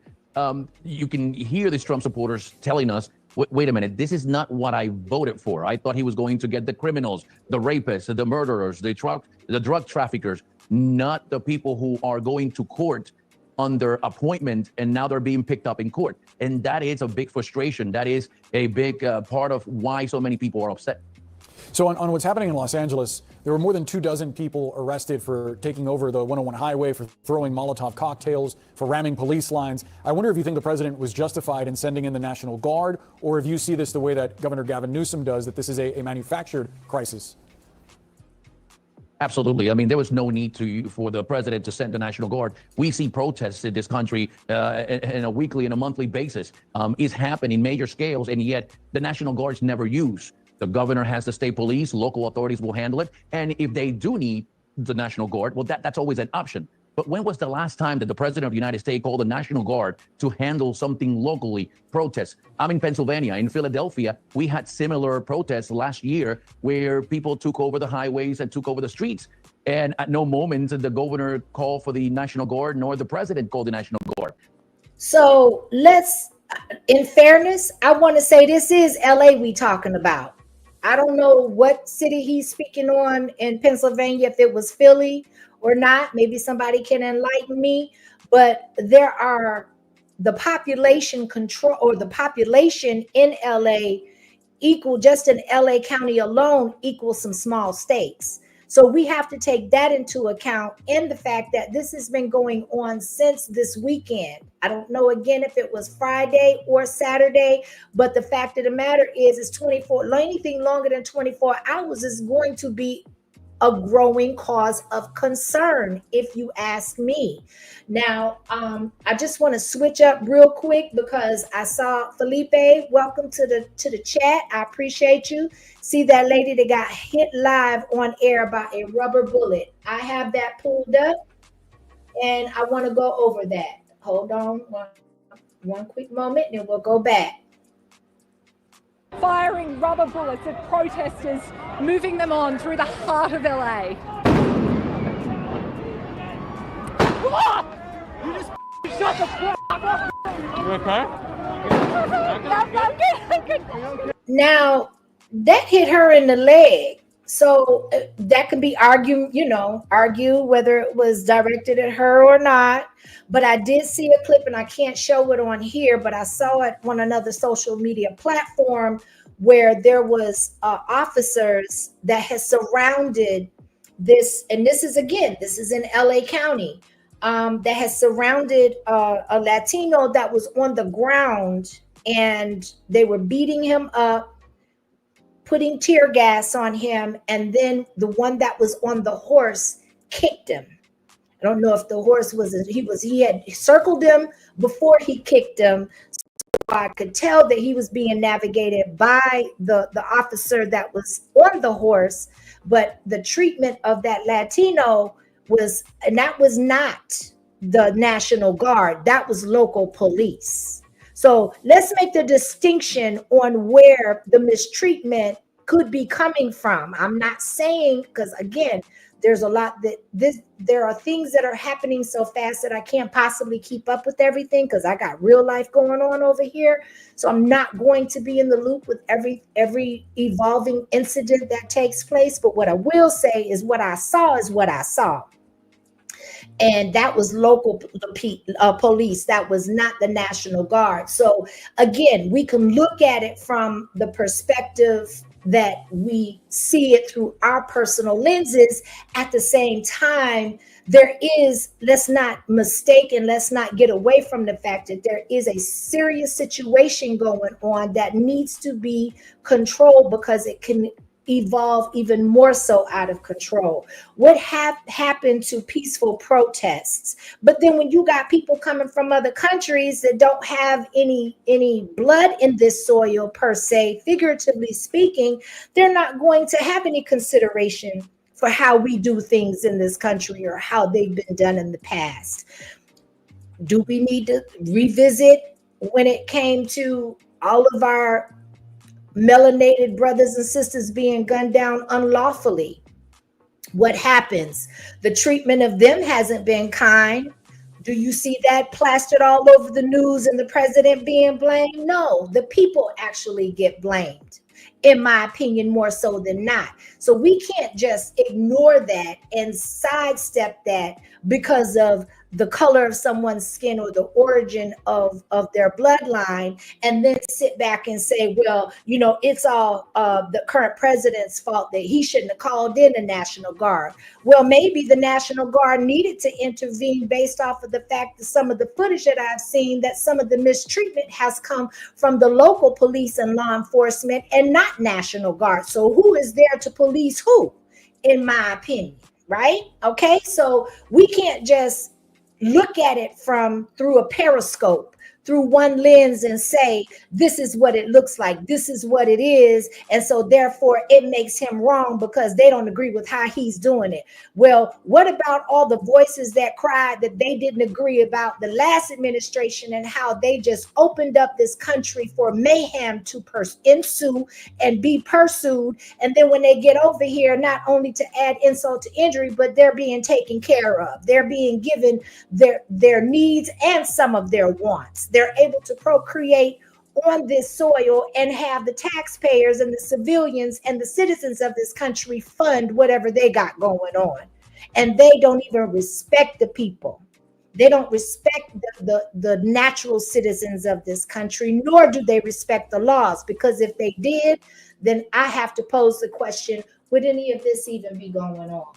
you can hear these Trump supporters telling us, wait a minute, this is not what I voted for. I thought he was going to get the criminals, the rapists, the murderers, the drug traffickers, not the people who are going to court on their appointment, and now they're being picked up in court. And that is a big frustration. That is a big part of why so many people are upset. So on what's happening in Los Angeles, there were more than 24 people arrested for taking over the 101 highway, for throwing Molotov cocktails, for ramming police lines. I wonder if you think the president was justified in sending in the National Guard, or if you see this the way that Governor Gavin Newsom does, that this is a manufactured crisis. Absolutely. I mean, there was no need for the president to send the National Guard. We see protests in this country in a weekly and a monthly basis. It's happening in major scales, and yet the National Guard's never used. The governor has the state police, local authorities will handle it. And if they do need the National Guard, well, that's always an option. But when was the last time that the president of the United States called the National Guard to handle something locally, protests? I'm in Pennsylvania. In Philadelphia, we had similar protests last year where people took over the highways and took over the streets. And at no moment did the governor call for the National Guard, nor the president called the National Guard. So let's, in fairness, I want to say this is LA we talking about. I don't know what city he's speaking on in Pennsylvania, if it was Philly or not. Maybe somebody can enlighten me. But there are the population control, or the population in LA equal, just in LA County alone, equals some small states. So we have to take that into account, and the fact that this has been going on since this weekend. I don't know, again, if it was Friday or Saturday, but the fact of the matter is 24, anything longer than 24 hours is going to be a growing cause of concern, if you ask me. Now, I just want to switch up real quick because I saw Felipe. Welcome to the chat. I appreciate you. See that lady that got hit live on air by a rubber bullet. I have that pulled up, and I want to go over that. Hold on one quick moment, and we'll go back. Firing rubber bullets at protesters, moving them on through the heart of LA. You just shut the fuck up. You okay? I'm good. Now, that hit her in the leg. So that can be argue whether it was directed at her or not. But I did see a clip, and I can't show it on here, but I saw it on another social media platform where there was officers that had surrounded this, and this is in LA County, that has surrounded a Latino that was on the ground, and they were beating him up, putting tear gas on him, and then the one that was on the horse kicked him. I don't know if the horse he had circled him before he kicked him. So I could tell that he was being navigated by the officer that was on the horse, but the treatment of that Latino was not the National Guard, that was local police. So let's make the distinction on where the mistreatment could be coming from. I'm not saying, because again, there's a lot there are things that are happening so fast that I can't possibly keep up with everything, because I got real life going on over here. So I'm not going to be in the loop with every evolving incident that takes place. But what I will say is what I saw is what I saw. And that was local police. That was not the National Guard. So again, we can look at it from the perspective that we see it through our personal lenses. At the same time, there is, let's not mistake and let's not get away from the fact that there is a serious situation going on that needs to be controlled, because it can evolve even more so out of control. What happened to peaceful protests? But then when you got people coming from other countries that don't have any blood in this soil per se, figuratively speaking, they're not going to have any consideration for how we do things in this country or how they've been done in the past. Do we need to revisit when it came to all of our melanated brothers and sisters being gunned down unlawfully? What happens? The treatment of them hasn't been kind. Do you see that plastered all over the news and the president being blamed? No, the people actually get blamed, in my opinion, more so than not. So we can't just ignore that and sidestep that because of the color of someone's skin or the origin of their bloodline, and then sit back and say, well, you know, it's all the current president's fault that he shouldn't have called in the National Guard. Well, maybe the National Guard needed to intervene based off of the fact that some of the footage that I've seen, that some of the mistreatment has come from the local police and law enforcement and not National Guard. So who is there to police who, in my opinion, right? Okay, so we can't just look at it from through a periscope, through one lens, and say, this is what it looks like, this is what it is, and so therefore it makes him wrong because they don't agree with how he's doing it. Well, what about all the voices that cried that they didn't agree about the last administration and how they just opened up this country for mayhem to ensue and be pursued, and then when they get over here, not only to add insult to injury, but they're being taken care of, they're being given their needs and some of their wants. They're able to procreate on this soil and have the taxpayers and the civilians and the citizens of this country fund whatever they got going on. And they don't even respect the people. They don't respect the natural citizens of this country, nor do they respect the laws. Because if they did, then I have to pose the question, would any of this even be going on?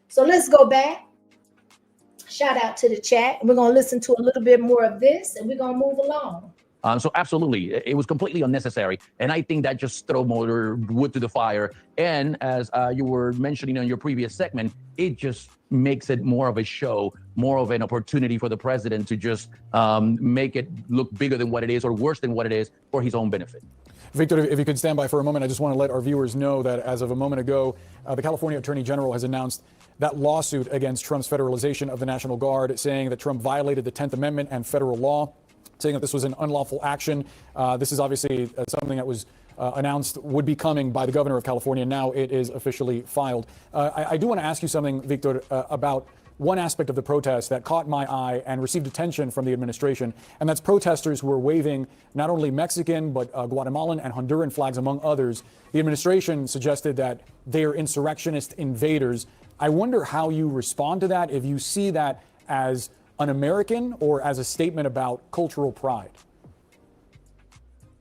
So let's go back. Shout out to the chat. We're going to listen to a little bit more of this and we're going to move along. So absolutely, it was completely unnecessary. And I think that just throw more wood to the fire. And as you were mentioning in your previous segment, it just makes it more of a show, more of an opportunity for the president to just make it look bigger than what it is or worse than what it is for his own benefit. Victor, if you could stand by for a moment, I just want to let our viewers know that as of a moment ago, the California Attorney General has announced that lawsuit against Trump's federalization of the National Guard, saying that Trump violated the 10th Amendment and federal law, saying that this was an unlawful action. This is obviously something that was announced would be coming by the governor of California. Now it is officially filed. I do want to ask you something, Victor, about one aspect of the protest that caught my eye and received attention from the administration, and that's protesters who are waving not only Mexican, but Guatemalan and Honduran flags, among others. The administration suggested that they are insurrectionist invaders. I wonder how you respond to that, if you see that as un-American or as a statement about cultural pride.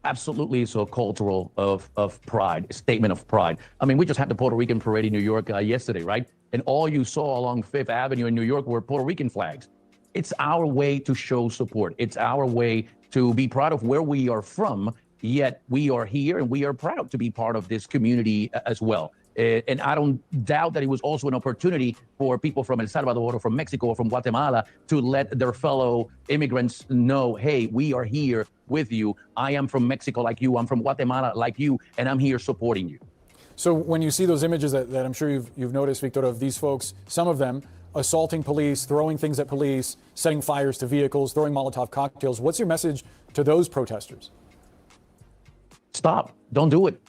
Absolutely, so cultural of pride, a statement of pride. I mean, we just had the Puerto Rican parade in New York yesterday, right? And all you saw along Fifth Avenue in New York were Puerto Rican flags. It's our way to show support. It's our way to be proud of where we are from, yet we are here and we are proud to be part of this community as well. And I don't doubt that it was also an opportunity for people from El Salvador or from Mexico or from Guatemala to let their fellow immigrants know, hey, we are here with you. I am from Mexico like you. I'm from Guatemala like you, and I'm here supporting you. So when you see those images that I'm sure you've noticed, Victor, of these folks, some of them assaulting police, throwing things at police, setting fires to vehicles, throwing Molotov cocktails, what's your message to those protesters? Stop. Don't do it.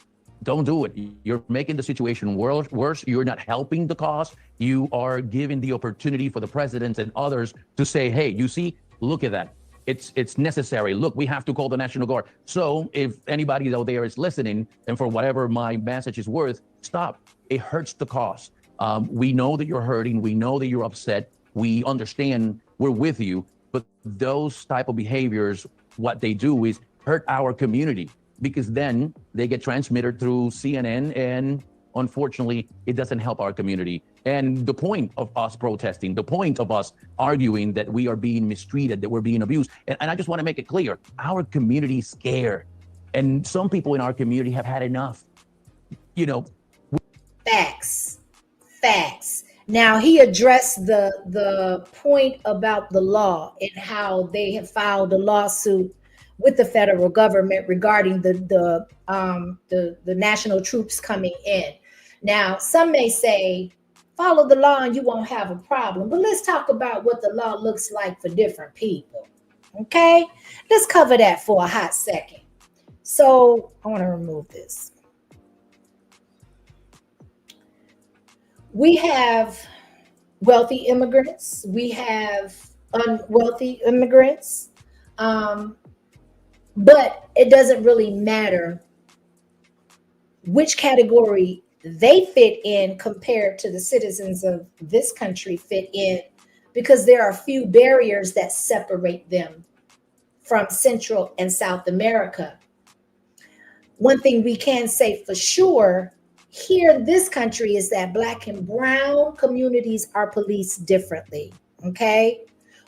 Don't do it. You're making the situation worse. You're not helping the cause. You are giving the opportunity for the president and others to say, hey, you see, look at that. It's necessary. Look, we have to call the National Guard. So if anybody out there is listening, and for whatever my message is worth, stop. It hurts the cause. We know that you're hurting. We know that you're upset. We understand. We're with you. But those type of behaviors, what they do is hurt our community. because then they get transmitted through CNN, and unfortunately, it doesn't help our community. And the point of us protesting, the point of us arguing that we are being mistreated, that we're being abused, and I just want to make it clear, our community is scared. And some people in our community have had enough. You know, Facts. Facts. Now he addressed the point about the law and how they have filed a lawsuit with the federal government regarding the national troops coming in. Now, some may say follow the law and you won't have a problem, but let's talk about what the law looks like for different people. Okay, let's cover that for a hot second. So I want to remove this. We have wealthy immigrants, we have unwealthy immigrants, but it doesn't really matter which category they fit in compared to the citizens of this country fit in, because there are few barriers that separate them from Central and South America. One thing we can say for sure here in this country is that Black and brown communities are policed differently. Okay,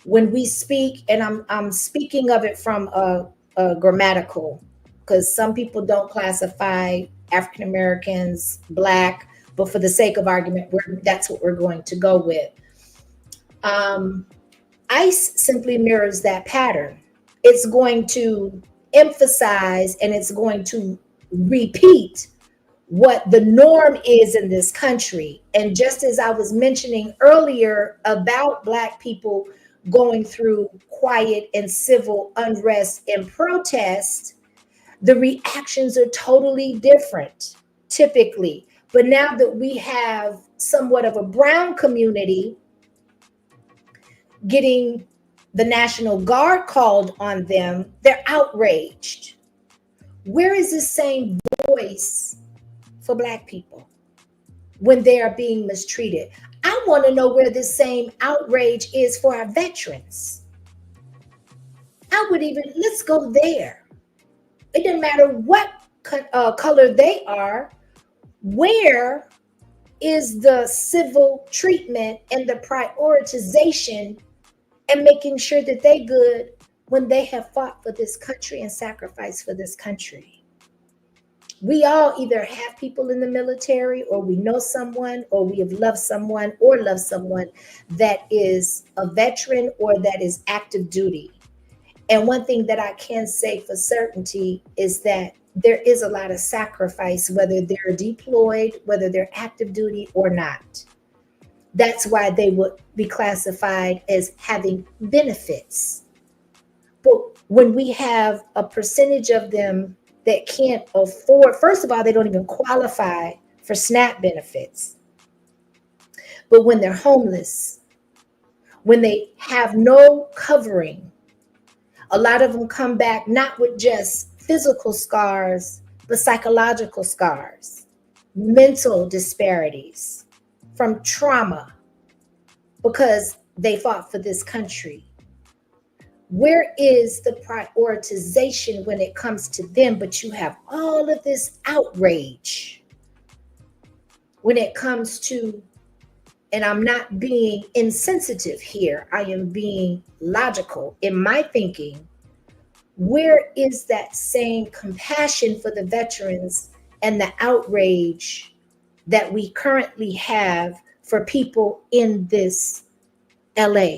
when we speak, and I'm speaking of it from a grammatical, because some people don't classify African Americans Black, but for the sake of argument, that's what we're going to go with. ICE simply mirrors that pattern. It's going to emphasize and it's going to repeat what the norm is in this country. And just as I was mentioning earlier about Black people going through quiet and civil unrest and protest, the reactions are totally different typically. But now that we have somewhat of a brown community getting the National Guard called on them, they're outraged. Where is the same voice for Black people when they are being mistreated? I want to know where the same outrage is for our veterans. Let's go there. It doesn't matter what color they are. Where is the civil treatment and the prioritization and making sure that they good when they have fought for this country and sacrificed for this country? We all either have people in the military, or we know someone, or we have loved someone or love someone that is a veteran or that is active duty. And one thing that I can say for certainty is that there is a lot of sacrifice, whether they're deployed, whether they're active duty or not. That's why they would be classified as having benefits. But when we have a percentage of them that can't afford, first of all, they don't even qualify for SNAP benefits. But when they're homeless, when they have no covering, a lot of them come back not with just physical scars, but psychological scars, mental disparities from trauma, because they fought for this country. Where is the prioritization when it comes to them? But you have all of this outrage when it comes to, and I'm not being insensitive here, I am being logical in my thinking. Where is that same compassion for the veterans and the outrage that we currently have for people in this LA,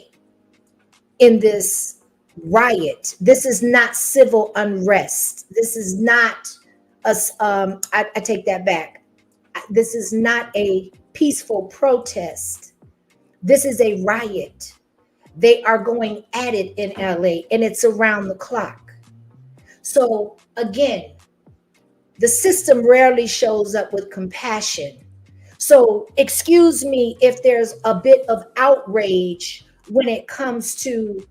in this riot? This is not civil unrest. This is not I take that back. This is not a peaceful protest. This is a riot. They are going at it in LA, and it's around the clock. So again, the system rarely shows up with compassion. So excuse me if there's a bit of outrage when it comes to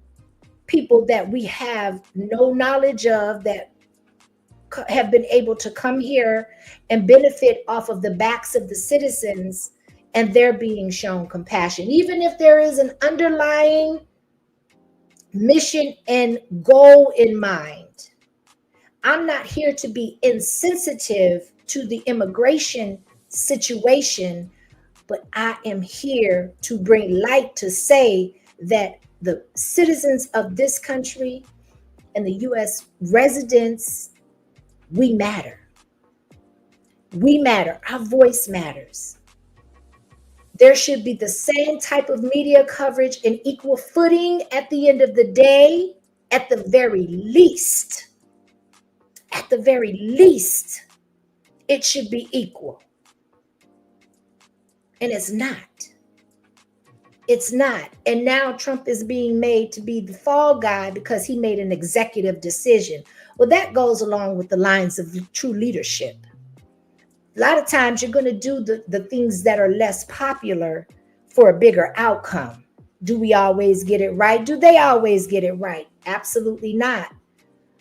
people that we have no knowledge of, that have been able to come here and benefit off of the backs of the citizens, and they're being shown compassion. Even if there is an underlying mission and goal in mind, I'm not here to be insensitive to the immigration situation, but I am here to bring light to say that the citizens of this country and the US residents, we matter. We matter. Our voice matters. There should be the same type of media coverage and equal footing at the end of the day, at the very least. At the very least, it should be equal. And it's not. It's not. And now Trump is being made to be the fall guy because he made an executive decision. Well, that goes along with the lines of true leadership. A lot of times you're going to do the things that are less popular for a bigger outcome. Do we always get it right? Do they always get it right? Absolutely not.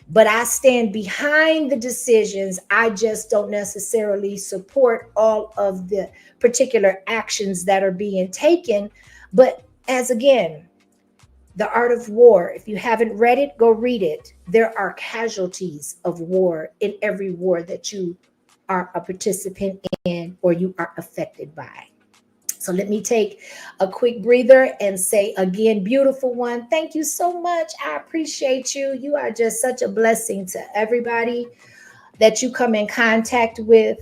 But I stand behind the decisions. I just don't necessarily support all of the particular actions that are being taken. But as again, The Art of War, if you haven't read it, go read it. There are casualties of war in every war that you are a participant in or you are affected by. So let me take a quick breather and say again, beautiful one, thank you so much. I appreciate you. You are just such a blessing to everybody that you come in contact with.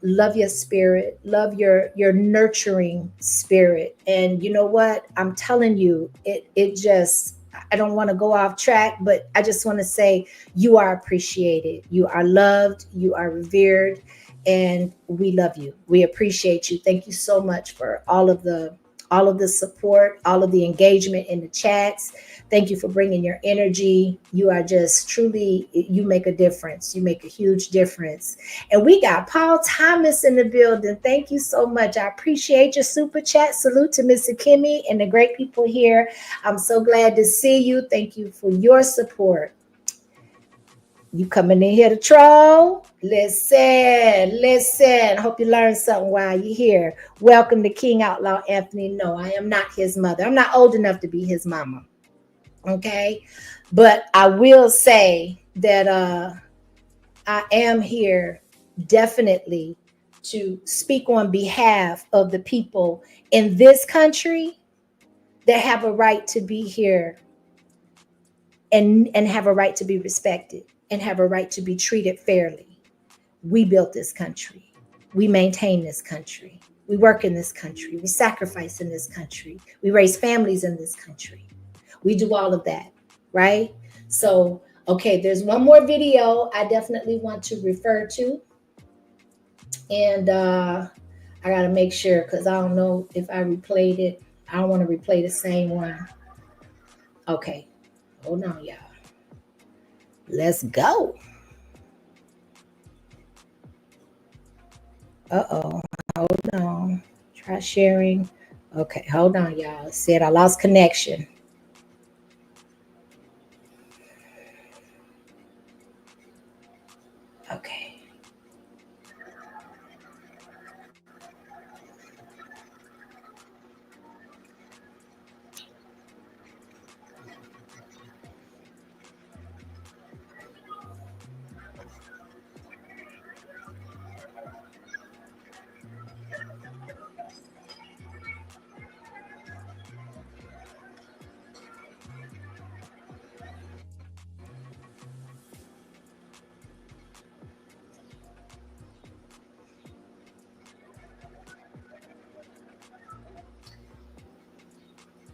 Love your spirit, love your nurturing spirit. And you know what? I'm telling you, it just, I don't want to go off track, but I just want to say you are appreciated. You are loved, you are revered, and we love you. We appreciate you. Thank you so much for all of the support, all of the engagement in the chats. Thank you for bringing your energy. You are just truly, you make a difference. You make a huge difference. And we got Paul Thomas in the building. Thank you so much. I appreciate your super chat. Salute to Mr. Kimmy and the great people here. I'm so glad to see you. Thank you for your support. You coming in here to troll? Listen. Hope you learned something while you're here. Welcome to King Outlaw Anthony. No, I am not his mother. I'm not old enough to be his mama. Okay. But I will say that I am here definitely to speak on behalf of the people in this country that have a right to be here and have a right to be respected and have a right to be treated fairly. We built this country. We maintain this country. We work in this country. We sacrifice in this country. We raise families in this country. We do all of that, right? So, okay, there's one more video I definitely want to refer to. And I got to make sure because I don't know if I replayed it. I don't want to replay the same one. Okay, hold on, y'all. Let's go. Uh-oh, hold on. Try sharing. Okay, hold on, y'all. It said I lost connection. Okay.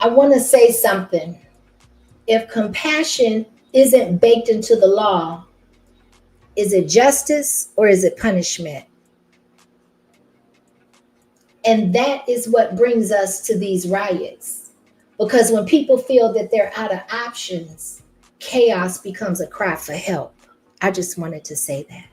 I want to say something. If compassion isn't baked into the law, is it justice or is it punishment? And that is what brings us to these riots. Because when people feel that they're out of options, chaos becomes a cry for help. I just wanted to say that.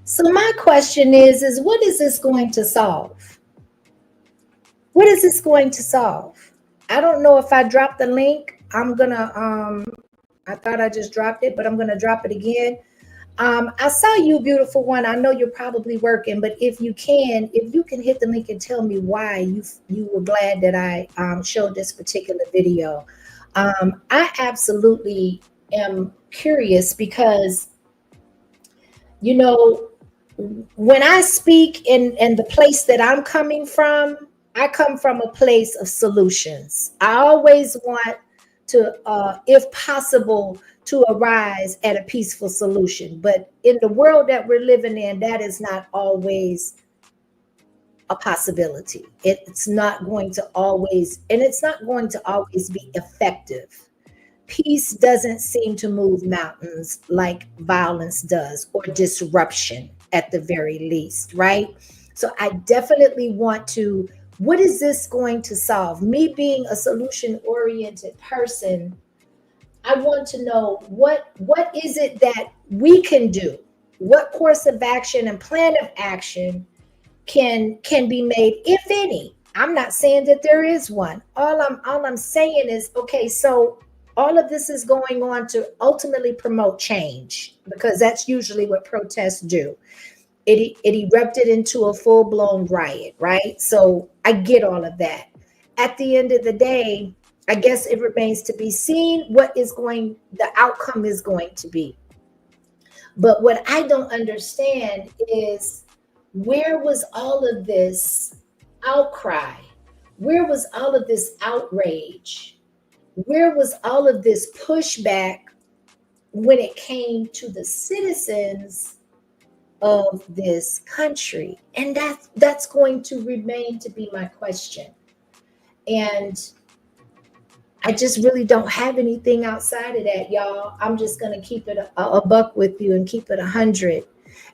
So my question is what is this going to solve? What is this going to solve? I don't know if I dropped the link. I'm gonna I thought I just dropped it, but I'm gonna drop it again. I saw you, beautiful one. I know you're probably working, but if you can hit the link and tell me why you were glad that I showed this particular video. I absolutely am curious because, you know, when I speak in the place that I'm coming from, I come from a place of solutions. I always want to, if possible, to arise at a peaceful solution. But in the world that we're living in, that is not always a possibility. It's not going to always, and it's not going to always be effective. Peace doesn't seem to move mountains like violence does, or disruption at the very least, right? So I definitely want to, what is this going to solve? Me being a solution oriented person, I want to know what is it that we can do? What course of action and plan of action can be made, if any? I'm not saying that there is one. All I'm saying is, okay, so all of this is going on to ultimately promote change, because that's usually what protests do. It erupted into a full-blown riot, right? So I get all of that. At the end of the day, I guess it remains to be seen what the outcome is going to be. But what I don't understand is, where was all of this outcry? Where was all of this outrage? Where was all of this pushback when it came to the citizens of this country? And that's going to remain to be my question. And I just really don't have anything outside of that, y'all. I'm just going to keep it a buck with you and keep it 100.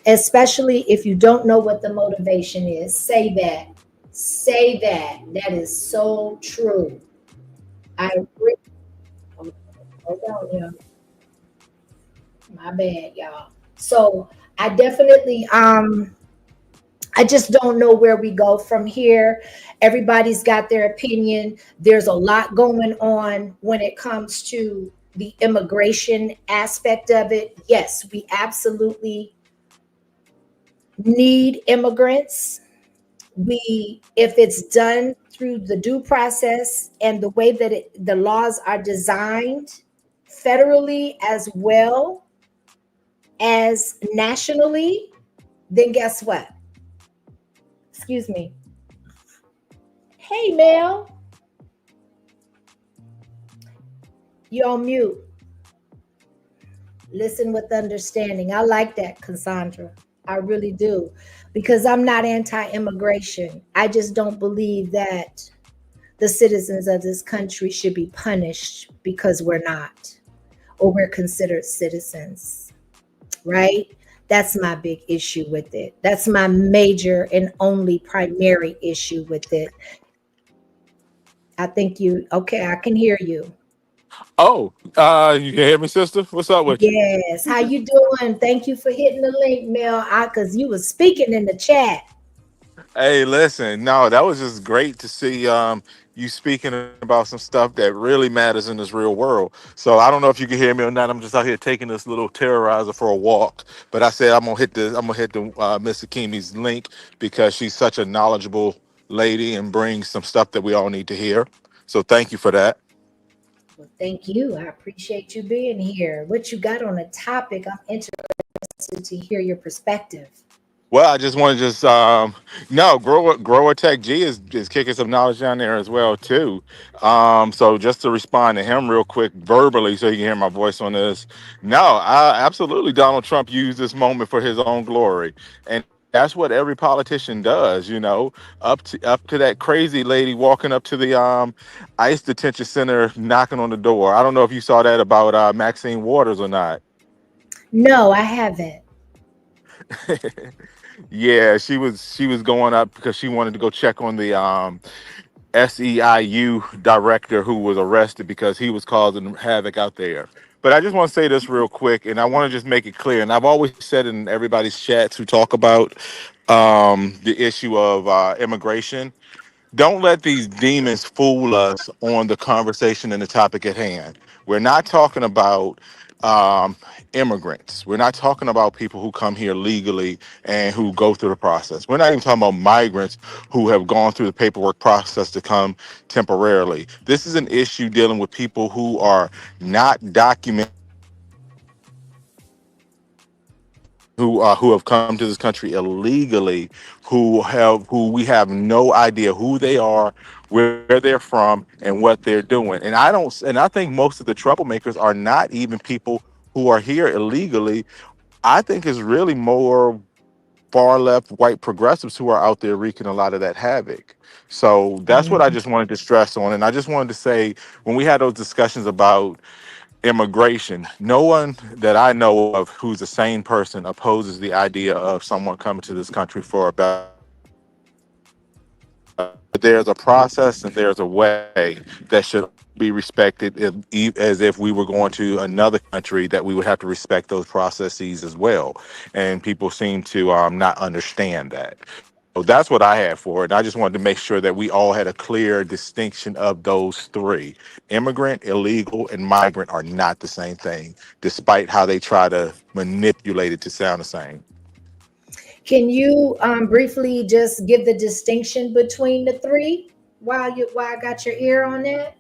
Especially if you don't know what the motivation is. Say that. Say that. That is so true. I agree. Hold on, y'all. My bad, y'all. So I definitely I just don't know where we go from here. Everybody's got their opinion. There's a lot going on when it comes to the immigration aspect of it. Yes, we absolutely need immigrants. If it's done through the due process and the way that the laws are designed federally as well as nationally, then guess what? Excuse me. Hey, Mel. You're on mute. Listen with understanding. I like that, Cassandra. I really do. Because I'm not anti-immigration. I just don't believe that the citizens of this country should be punished because we're not, or we're considered citizens, right? That's my big issue with it. That's my major and only primary issue with it. I think okay, I can hear you. Oh, you can hear me, sister? What's up with you? Yes. How you doing? Thank you for hitting the link, Mel, because you was speaking in the chat. Hey, listen, no, that was just great to see you speaking about some stuff that really matters in this real world. So I don't know if you can hear me or not. I'm just out here taking this little terrorizer for a walk. But I said I'm gonna hit the Miss Akimi's link because she's such a knowledgeable lady and brings some stuff that we all need to hear. So thank you for that. Well, thank you. I appreciate you being here. What you got on the topic? I'm interested to hear your perspective. Well, I just want to just no grower Tech G is kicking some knowledge down there as well too. So just to respond to him real quick verbally, so you can hear my voice on this. No, absolutely Donald Trump used this moment for his own glory, and that's what every politician does. You know, up to that crazy lady walking up to the ICE detention center, knocking on the door. I don't know if you saw that about Maxine Waters or not. No, I haven't. Yeah, she was going up because she wanted to go check on the SEIU director who was arrested because he was causing havoc out there. But I just want to say this real quick, and I want to just make it clear. And I've always said in everybody's chats who talk about the issue of immigration, don't let these demons fool us on the conversation and the topic at hand. We're not talking about immigrants. We're not talking about people who come here legally and who go through the process. We're not even talking about migrants who have gone through the paperwork process to come temporarily. This is an issue dealing with people who are not documented, who have come to this country illegally, who we have no idea who they are, where they're from, and what they're doing. And I think most of the troublemakers are not even people who are here illegally. I think it's really more far left white progressives who are out there wreaking a lot of that havoc. So that's what I just wanted to stress on. And I just wanted to say, when we had those discussions about immigration, no one that I know of who's a sane person opposes the idea of someone coming to this country for a better. There's a process and there's a way that should be respected, as if we were going to another country, that we would have to respect those processes as well. And people seem to not understand that. So that's what I had for it. I just wanted to make sure that we all had a clear distinction of those three. Immigrant, illegal, and migrant are not the same thing, despite how they try to manipulate it to sound the same. Can you briefly just give the distinction between the three while I got your ear on that?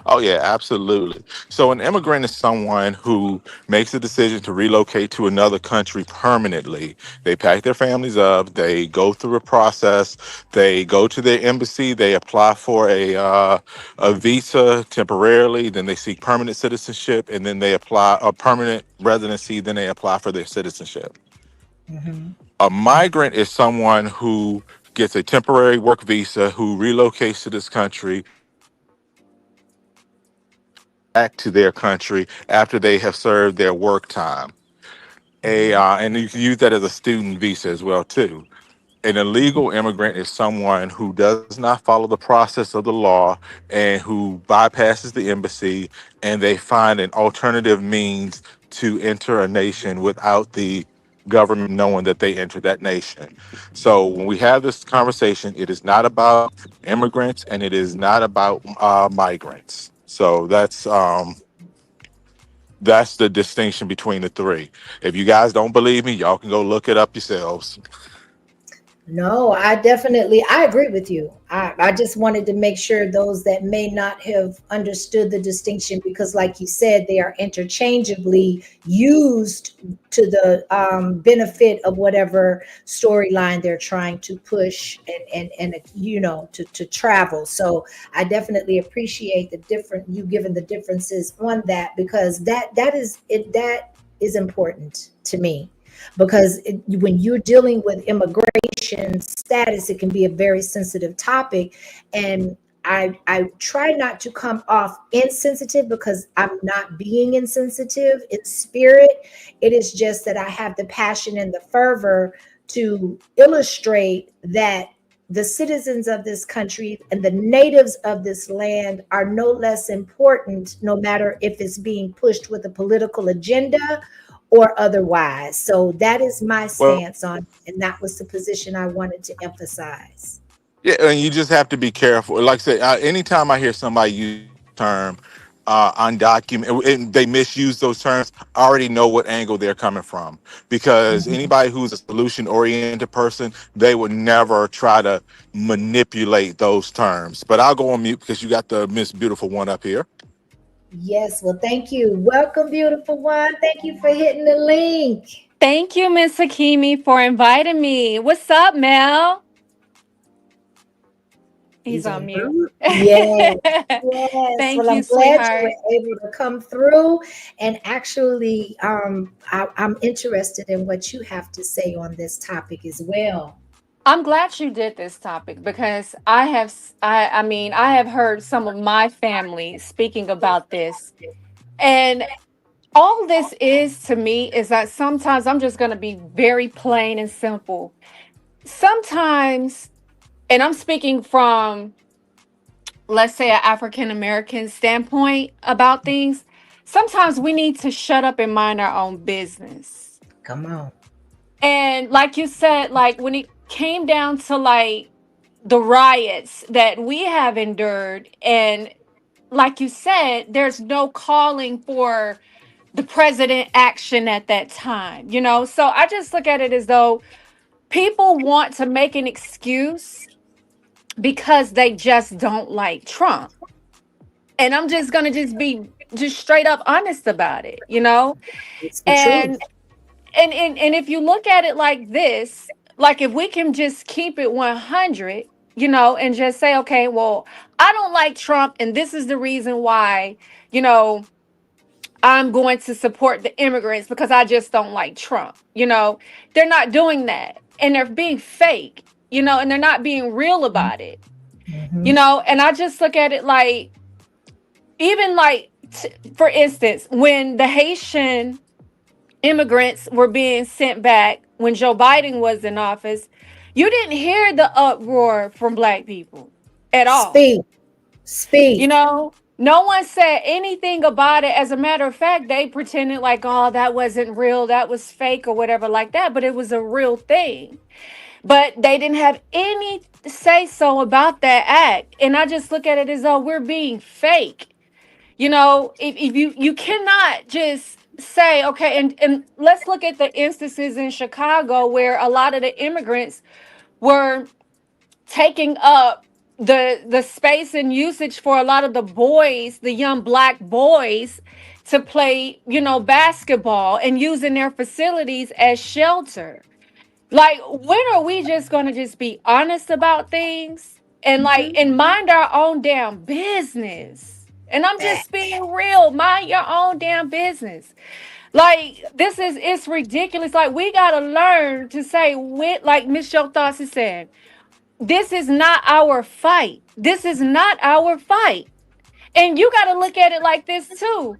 Oh, yeah, absolutely. So an immigrant is someone who makes a decision to relocate to another country permanently. They pack their families up, they go through a process, they go to their embassy, they apply for a visa temporarily, then they seek permanent citizenship, and then they apply a permanent residency, then they apply for their citizenship. Mhm. A migrant is someone who gets a temporary work visa, who relocates to this country, back to their country after they have served their work time. And you can use that as a student visa as well too. An illegal immigrant is someone who does not follow the process of the law and who bypasses the embassy, and they find an alternative means to enter a nation without the government knowing that they entered that nation. So when we have this conversation, it is not about immigrants and it is not about migrants. So that's the distinction between the three. If you guys don't believe me, y'all can go look it up yourselves. No, I agree with you. I just wanted to make sure those that may not have understood the distinction, because like you said, they are interchangeably used to the benefit of whatever storyline they're trying to push and to travel. So I definitely appreciate you giving the differences on that, because that is important to me, because when you're dealing with immigration status, it can be a very sensitive topic. And I try not to come off insensitive, because I'm not being insensitive in spirit. It is just that I have the passion and the fervor to illustrate that the citizens of this country and the natives of this land are no less important, no matter if it's being pushed with a political agenda or otherwise. So that is my Well, stance on, and that was the position I wanted to emphasize. yeah, and you just have to be careful. Like I said, anytime I hear somebody use the term undocumented and they misuse those terms, I already know what angle they're coming from. Because Mhm. anybody who's a solution oriented person, they would never try to manipulate those terms. But I'll go on mute because you got the Miss Beautiful one up here. Yes, well, thank you. Welcome, beautiful one. Thank you for hitting the link. Thank you, Miss Hakimi, for inviting me. What's up, Mel? He's He's on on mute. mute. Yes, yes. Thank Well, you, I'm glad you sweetheart. were able to come through. And actually, I'm interested in what you have to say on this topic as well. I'm glad you did this topic because I have heard some of my family speaking about this. And all this is to me is that sometimes I'm just going to be very plain and simple. Sometimes, and I'm speaking from, let's say, an African American standpoint about things, sometimes we need to shut up and mind our own business. Come on. And like you said, like when it came down to like the riots that we have endured, and like you said, there's no calling for the president action at that time, you know? So I just look at it as though people want to make an excuse because they just don't like Trump. And I'm just going to just be just straight up honest about it, you know? It's the truth. And and if you look at it like this, like if we can just keep it 100, you know, and just say, okay, well, I don't like Trump and this is the reason why, you know, I'm going to support the immigrants because I just don't like Trump. You know, they're not doing that and they're being fake, you know, and they're not being real about it, you Mhm. know, and I just look at it like, even like, for instance, when the Haitian immigrants were being sent back when Joe Biden was in office, you didn't hear the uproar from Black people at all. Speak, You speak. know, no one said anything about it. As a matter of fact, they pretended like, oh, that wasn't real, that was fake or whatever like that, but it was a real thing. But they didn't have any say so about that act. And I just look at it as though we're being fake. You know, if you cannot just say, okay, and let's look at the instances in Chicago where a lot of the immigrants were taking up the space and usage for a lot of the boys, the young Black boys, to play, you know, basketball and using their facilities as shelter. Like, when are we just going to just be honest about things and like Mhm. and mind our own damn business? And I'm just being real. Mind your own damn business. Like, this is, it's ridiculous. Like, we gotta learn to say, with, like Miss Joe Thoughts is saying, this is not our fight. This is not our fight. And you got to look at it like this too.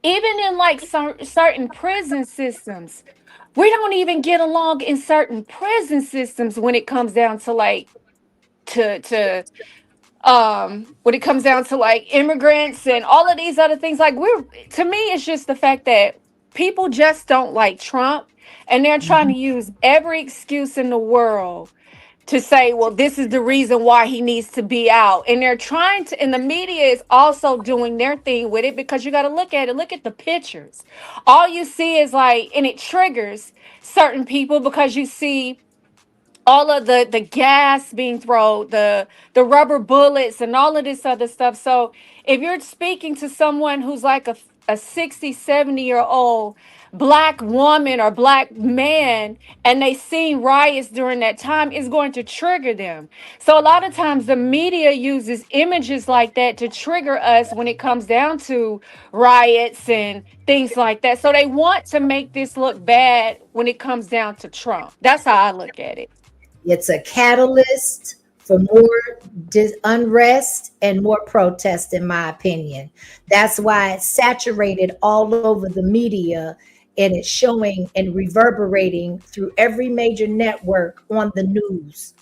Even in like certain prison systems, we don't even get along in certain prison systems when it comes down to like to when it comes down to like immigrants and all of these other things. Like, we're, to me, it's just the fact that people just don't like Trump and they're trying to Mhm. use every excuse in the world to say, well, this is the reason why he needs to be out. And they're trying to, and the media is also doing their thing with it, because you got to look at it, look at the pictures. All you see is like, and it triggers certain people because you see all of the gas being thrown, the rubber bullets and all of this other stuff. So if you're speaking to someone who's like a 60, 70-year old Black woman or Black man, and they seen riots during that time, it's going to trigger them. So a lot of times the media uses images like that to trigger us when it comes down to riots and things like that. So they want to make this look bad when it comes down to Trump. That's how I look at it. It's a catalyst for more unrest and more protest, in my opinion. That's why it's saturated all over the media, and it's showing and reverberating through every major network on the news.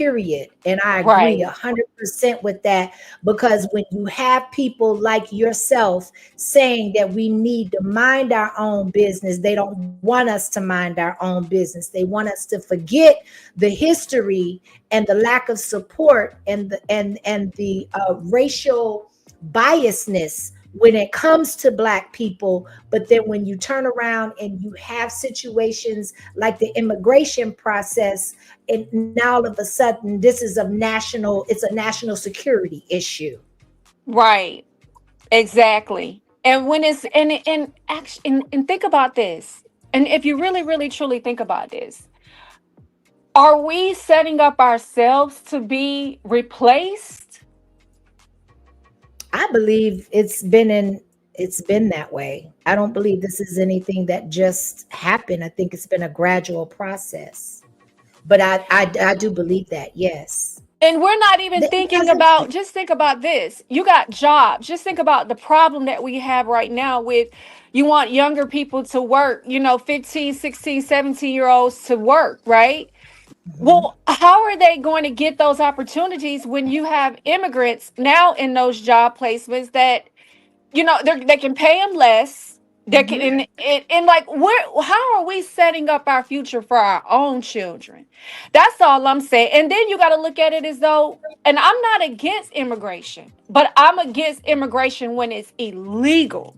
period. And I agree Right. 100% with that, because when you have people like yourself saying that we need to mind our own business, they don't want us to mind our own business. They want us to forget the history and the lack of support and the racial biasness when it comes to black people. But then when you turn around and you have situations like the immigration process, and now all of a sudden this is it's a national security issue. Right. Exactly. And when it's and actually and think about this. And if you really, really, truly think about this, are we setting up ourselves to be replaced? I believe it's been that way. I don't believe this is anything that just happened. I think it's been a gradual process. But I do believe that, yes. And we're not even It thinking doesn't. about, just think about this. You got jobs. Just think about the problem that we have right now with, you want younger people to work, 15, 16, 17 year olds to work, right? Mhm. Well, how are they going to get those opportunities when you have immigrants now in those job placements that, they can pay them less? They can, Mhm. and like, how are we setting up our future for our own children? That's all I'm saying. And then you got to look at it as though, and I'm not against immigration, but I'm against immigration when it's illegal.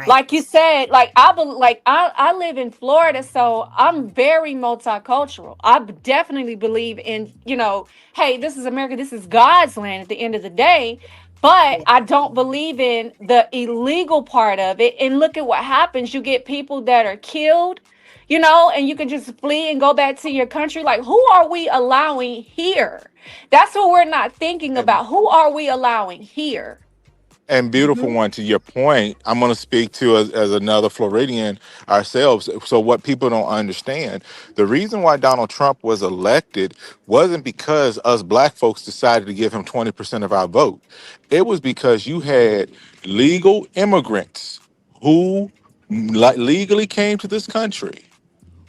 Like you Right. said, I live in Florida, so I'm very multicultural. Definitely believe in, hey, this is America, this is God's land at the end of the day. But Yeah. I don't believe in the illegal part of it. And look at what happens. You get people that are killed, and you can just flee and go back to your country. Like, who are we allowing here? That's what we're not thinking And about. Who are we allowing here? beautiful Mhm. one, to your point, I'm going to speak to as another Floridian ourselves. So what people don't understand, the reason why Donald Trump was elected wasn't because us black folks decided to give him 20% of our vote. It was because you had legal immigrants who legally came to this country,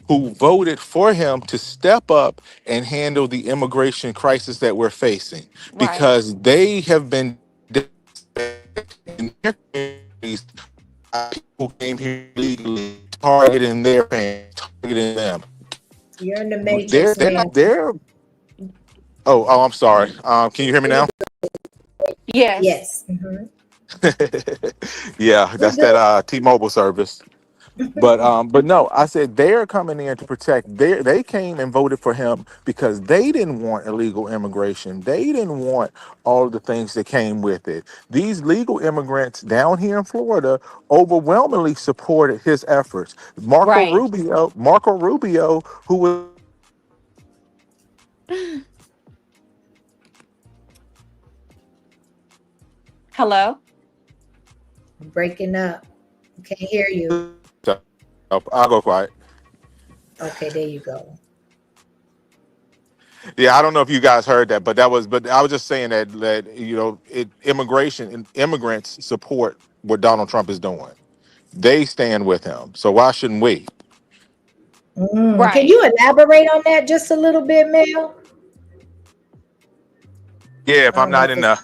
who voted for him to step up and handle the immigration crisis that we're facing, Right. because they have been in their communities by people who came here legally, targeting their families, targeting them. You're in the They're matrix, they're man. not they're oh, I'm sorry. Can you hear me There you now? go. Yes. Yes. Mhm. Yeah, We're that's that good. T-Mobile service. But no, I said they're coming in to protect. They came and voted for him because they didn't want illegal immigration. They didn't want all of the things that came with it. These legal immigrants down here in Florida overwhelmingly supported his efforts. Right. Marco Rubio, who was Hello? Breaking up. Can't hear you. I'll go quiet. Okay, there you go. Yeah, I don't know if you guys heard that, but I was just saying that immigration and immigrants support what Donald Trump is doing. They stand with him. So why shouldn't we? Can Right. you elaborate on that just a little bit, Mel? Yeah, I don't know if it's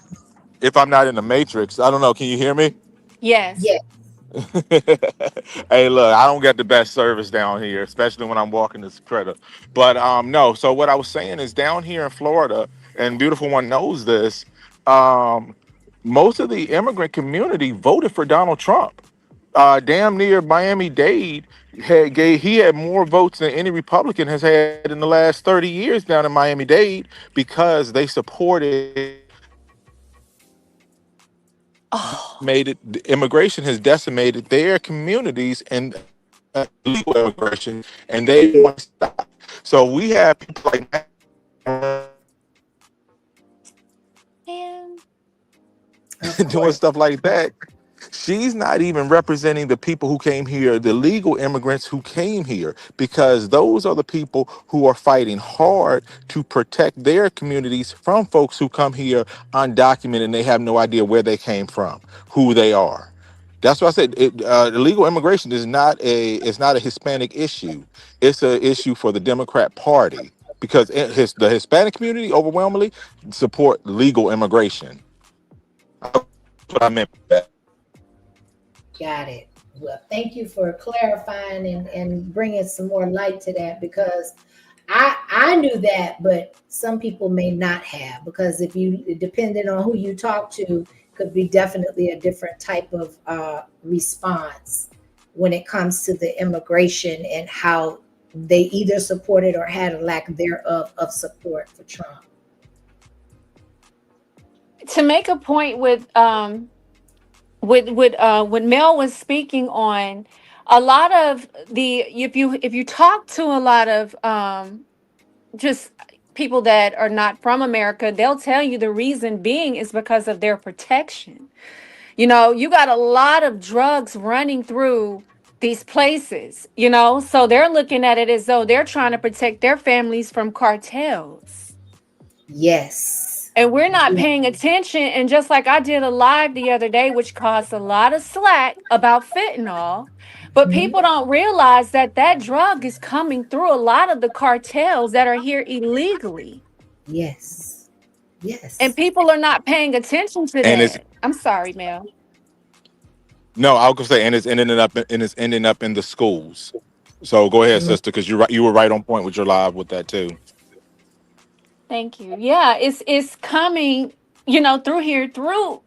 if I'm not in the matrix, I don't know. Can you hear me? Yes. yeah. Hey, look, I don't get the best service down here, especially when I'm walking this credit. But no. So what I was saying is, down here in Florida, and beautiful one knows this. Um, Most of the immigrant community voted for Donald Trump. Damn near Miami-Dade he had more votes than any Republican has had in the last 30 years down in Miami-Dade, because they supported Oh, immigration has decimated their communities and legal immigration, and they want to stop. So we have people like man. Of doing course. stuff like that. She's not even representing the people who came here, the legal immigrants who came here, because those are the people who are fighting hard to protect their communities from folks who come here undocumented and they have no idea where they came from, who they are. That's why I said illegal immigration is not a Hispanic issue. It's an issue for the Democrat Party. because the Hispanic community overwhelmingly support legal immigration. That's what I meant by that. Got it. Well, thank you for clarifying and bringing some more light to that, because I knew that, but some people may not have, because if you, depending on who you talk to, could be definitely a different type of response when it comes to the immigration and how they either supported or had a lack thereof of support for Trump. To make a point with what Mel was speaking on, a lot of the, if you talk to a lot of just people that are not from America, they'll tell you the reason being is because of their protection. You know, you got a lot of drugs running through these places, you know, so they're looking at it as though they're trying to protect their families from cartels. Yes. And we're not paying attention. And just like I did a live the other day, which caused a lot of slack about fentanyl, but Mhm. people don't realize that that drug is coming through a lot of the cartels that are here illegally. Yes. And Yes. people are not paying attention to And it's that. I'm sorry, Mel. no, I was gonna say, and it's ending up in the schools. So go ahead, Mhm. sister, because you were right on point with your live with that too. Thank you. Yeah, it's coming, you know, through here through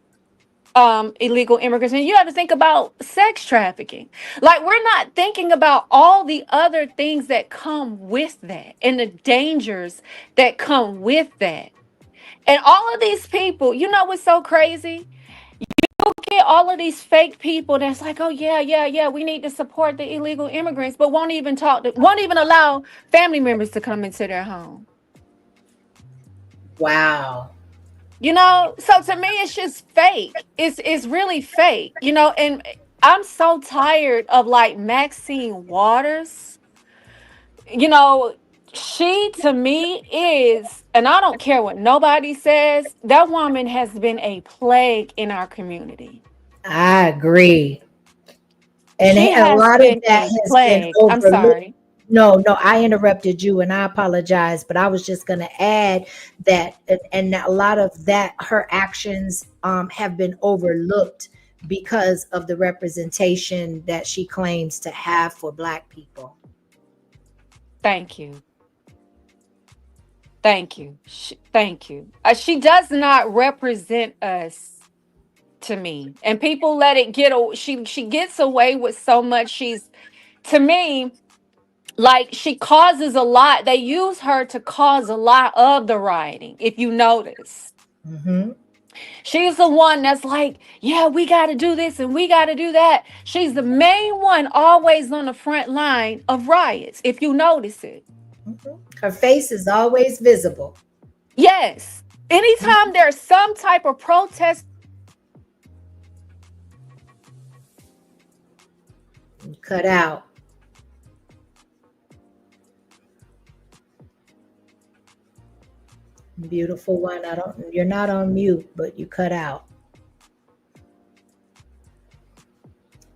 illegal immigrants. And you have to think about sex trafficking. Like, we're not thinking about all the other things that come with that and the dangers that come with that. And all of these people, you know what's so crazy? You get all of these fake people that's like, oh yeah, yeah, yeah, we need to support the illegal immigrants, but won't even allow family members to come into their home. Wow. You know, so to me it's just fake. It's really fake, you know. And I'm so tired of like Maxine Waters. You know, she to me is, and I don't care what nobody says, that woman has been a plague in our community. I agree. And She a has lot of been that a has been plague. I'm overlooked. sorry. No, no, I interrupted you and I apologize, but I was just going to add that, and a lot of that, her actions have been overlooked because of the representation that she claims to have for Black people. Thank you. Thank you. Thank you. She does not represent us to me, and people let it get. She gets away with so much. She's, to me, like, she causes a lot. They use her to cause a lot of the rioting. If you notice, Hmm. she's the one that's like, yeah, we got to do this and we got to do that. She's the main one always on the front line of riots. If you notice it, Her face is always visible. yes. Anytime there's some type of protest, Cut out. Beautiful one. I don't, you're not on mute, but you cut out.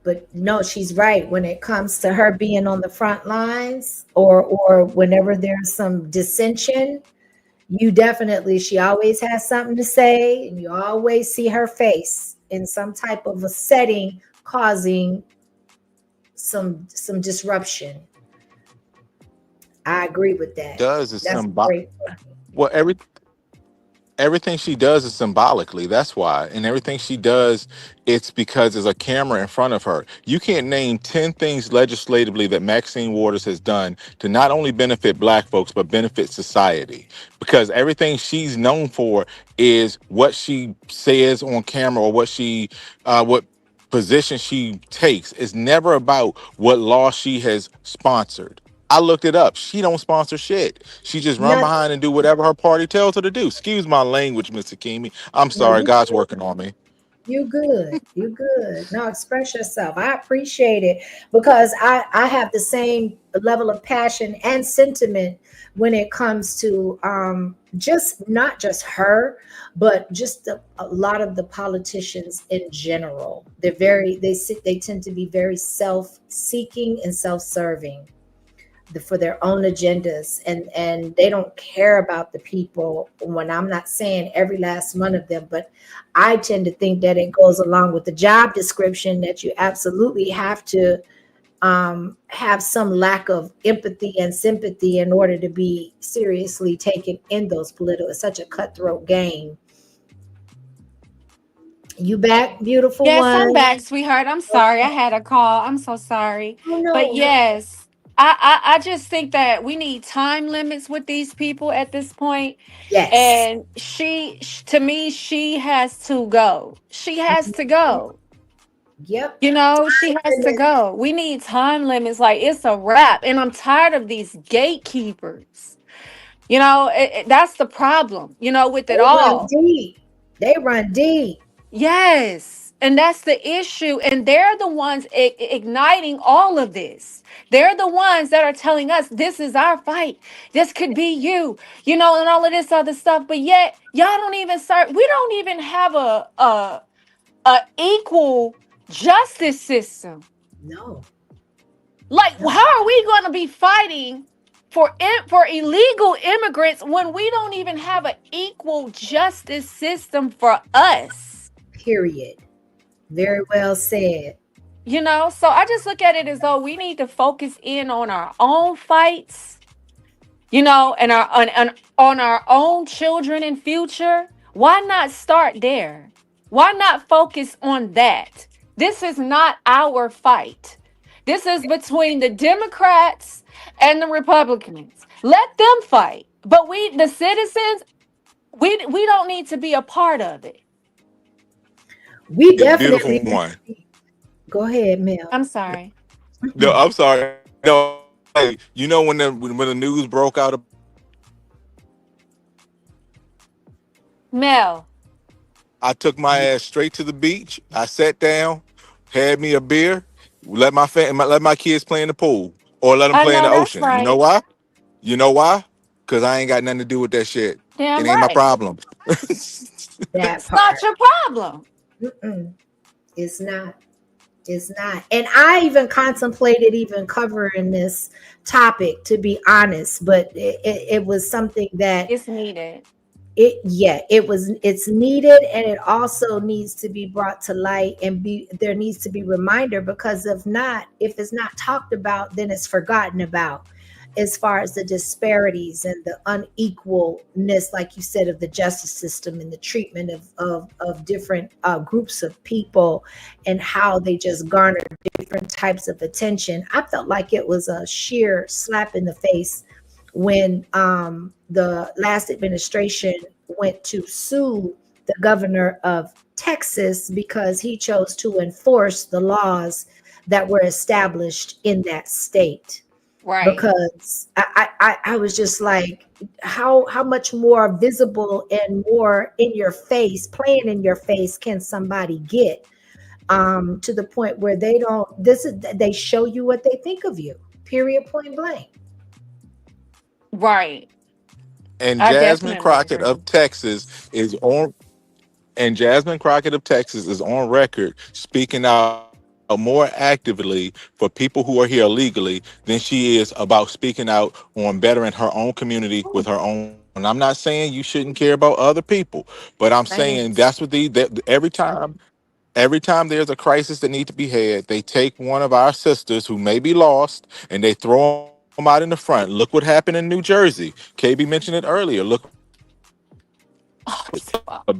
But no, she's right. When it comes to her being on the front lines, or whenever there's some dissension, you definitely, she always has something to say, and you always see her face in some type of a setting causing some disruption. I agree with that. Does is That's a symbol. great point. Well, everything she does is symbolically. That's why. And everything she does, it's because there's a camera in front of her. You can't name 10 things legislatively that Maxine Waters has done to not only benefit Black folks, but benefit society. Because everything she's known for is what she says on camera, or what position she takes. It's never about what law she has sponsored. I looked it up. She don't sponsor shit. She just run Not, behind and do whatever her party tells her to do. Excuse my language, Mr. Kimi. I'm no, sorry. you God's working on me. You good. You good. No, express yourself. I appreciate it, because I have the same level of passion and sentiment when it comes to just not just her, but just a lot of the politicians in general. They tend to be very self-seeking and self-serving. for their own agendas, and they don't care about the people. When I'm not saying every last one of them, but I tend to think that it goes along with the job description that you absolutely have to have some lack of empathy and sympathy in order to be seriously taken in those political. It's such a cutthroat game. You back, beautiful Yes, I'm one? back, sweetheart. I'm sorry. I had a call. I'm so sorry. Oh But no. yes, I just think that we need time limits with these people at this point. Yes. And to me, she has to go. She has to go. Yep. You know, she has to go. We need time limits. Like, it's a wrap. And I'm tired of these gatekeepers. You know, that's the problem, you know, with it They run all. deep. They run deep. Yes. And that's the issue. And they're the ones igniting all of this. They're the ones that are telling us this is our fight. This could be you, you know, and all of this other stuff. But yet, y'all don't even start. We don't even have a equal justice system. No. Like, No. how are we going to be fighting for illegal immigrants when we don't even have an equal justice system for us? Period. Very well said. You know, so I just look at it as though we need to focus in on our own fights, you know, and on our own children and future. Why not start there? Why not focus on that? This is not our fight. This is between the Democrats and the Republicans. Let them fight. But we, the citizens, we don't need to be a part of it. We A beautiful definitely one. go ahead, Mel. I'm sorry. No, I'm sorry. No, hey, you know when the news broke out, Mel. I took my ass straight to the beach. I sat down, had me a beer, let my kids play in the pool or let them I play in know the that's ocean. You know right. why? You know why? Because I ain't got nothing to do with that shit. It Damn ain't my right. problem. That It's not part. your problem. Mm-mm. It's not. It's not. And I even contemplated even covering this topic, to be honest, but it was something that It's needed. it's needed, and it also needs to be brought to light, and there needs to be reminder, because if it's not talked about, then it's forgotten about, as far as the disparities and the unequalness, like you said, of the justice system and the treatment of different groups of people, and how they just garner different types of attention. I felt like it was a sheer slap in the face when the last administration went to sue the governor of Texas because he chose to enforce the laws that were established in that state. Right. Because I was just like, how much more visible and more in your face, playing in your face, can somebody get, to the point where they show you what they think of you, period, point blank. Right. and I Jasmine definitely Crockett agree. of Texas is on and Jasmine Crockett of Texas is on record speaking out more actively for people who are here illegally than she is about speaking out on bettering her own community with her own people. And I'm not saying you shouldn't care about other people, but I'm saying Thanks. that's what every time there's a crisis that needs to be had, they take one of our sisters who may be lost and they throw them out in the front. Look what happened in New Jersey. KB mentioned it earlier. Look what happened in New Jersey. Oh, A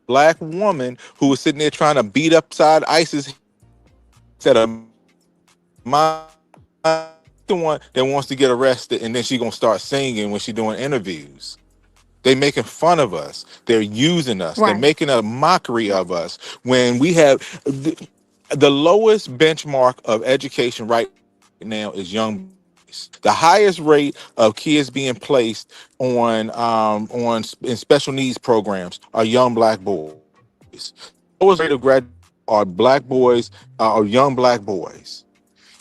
black woman who was sitting there trying to beat upside ISIS head said a my the one that wants to get arrested and then she gonna start singing when she doing interviews. They making fun of us. They're using us. They're right. making a mockery of us when we have the lowest benchmark of education right now is young black boys. The highest rate of kids being placed in special needs programs are young black boys. The lowest rate of graduation are black boys or young black boys.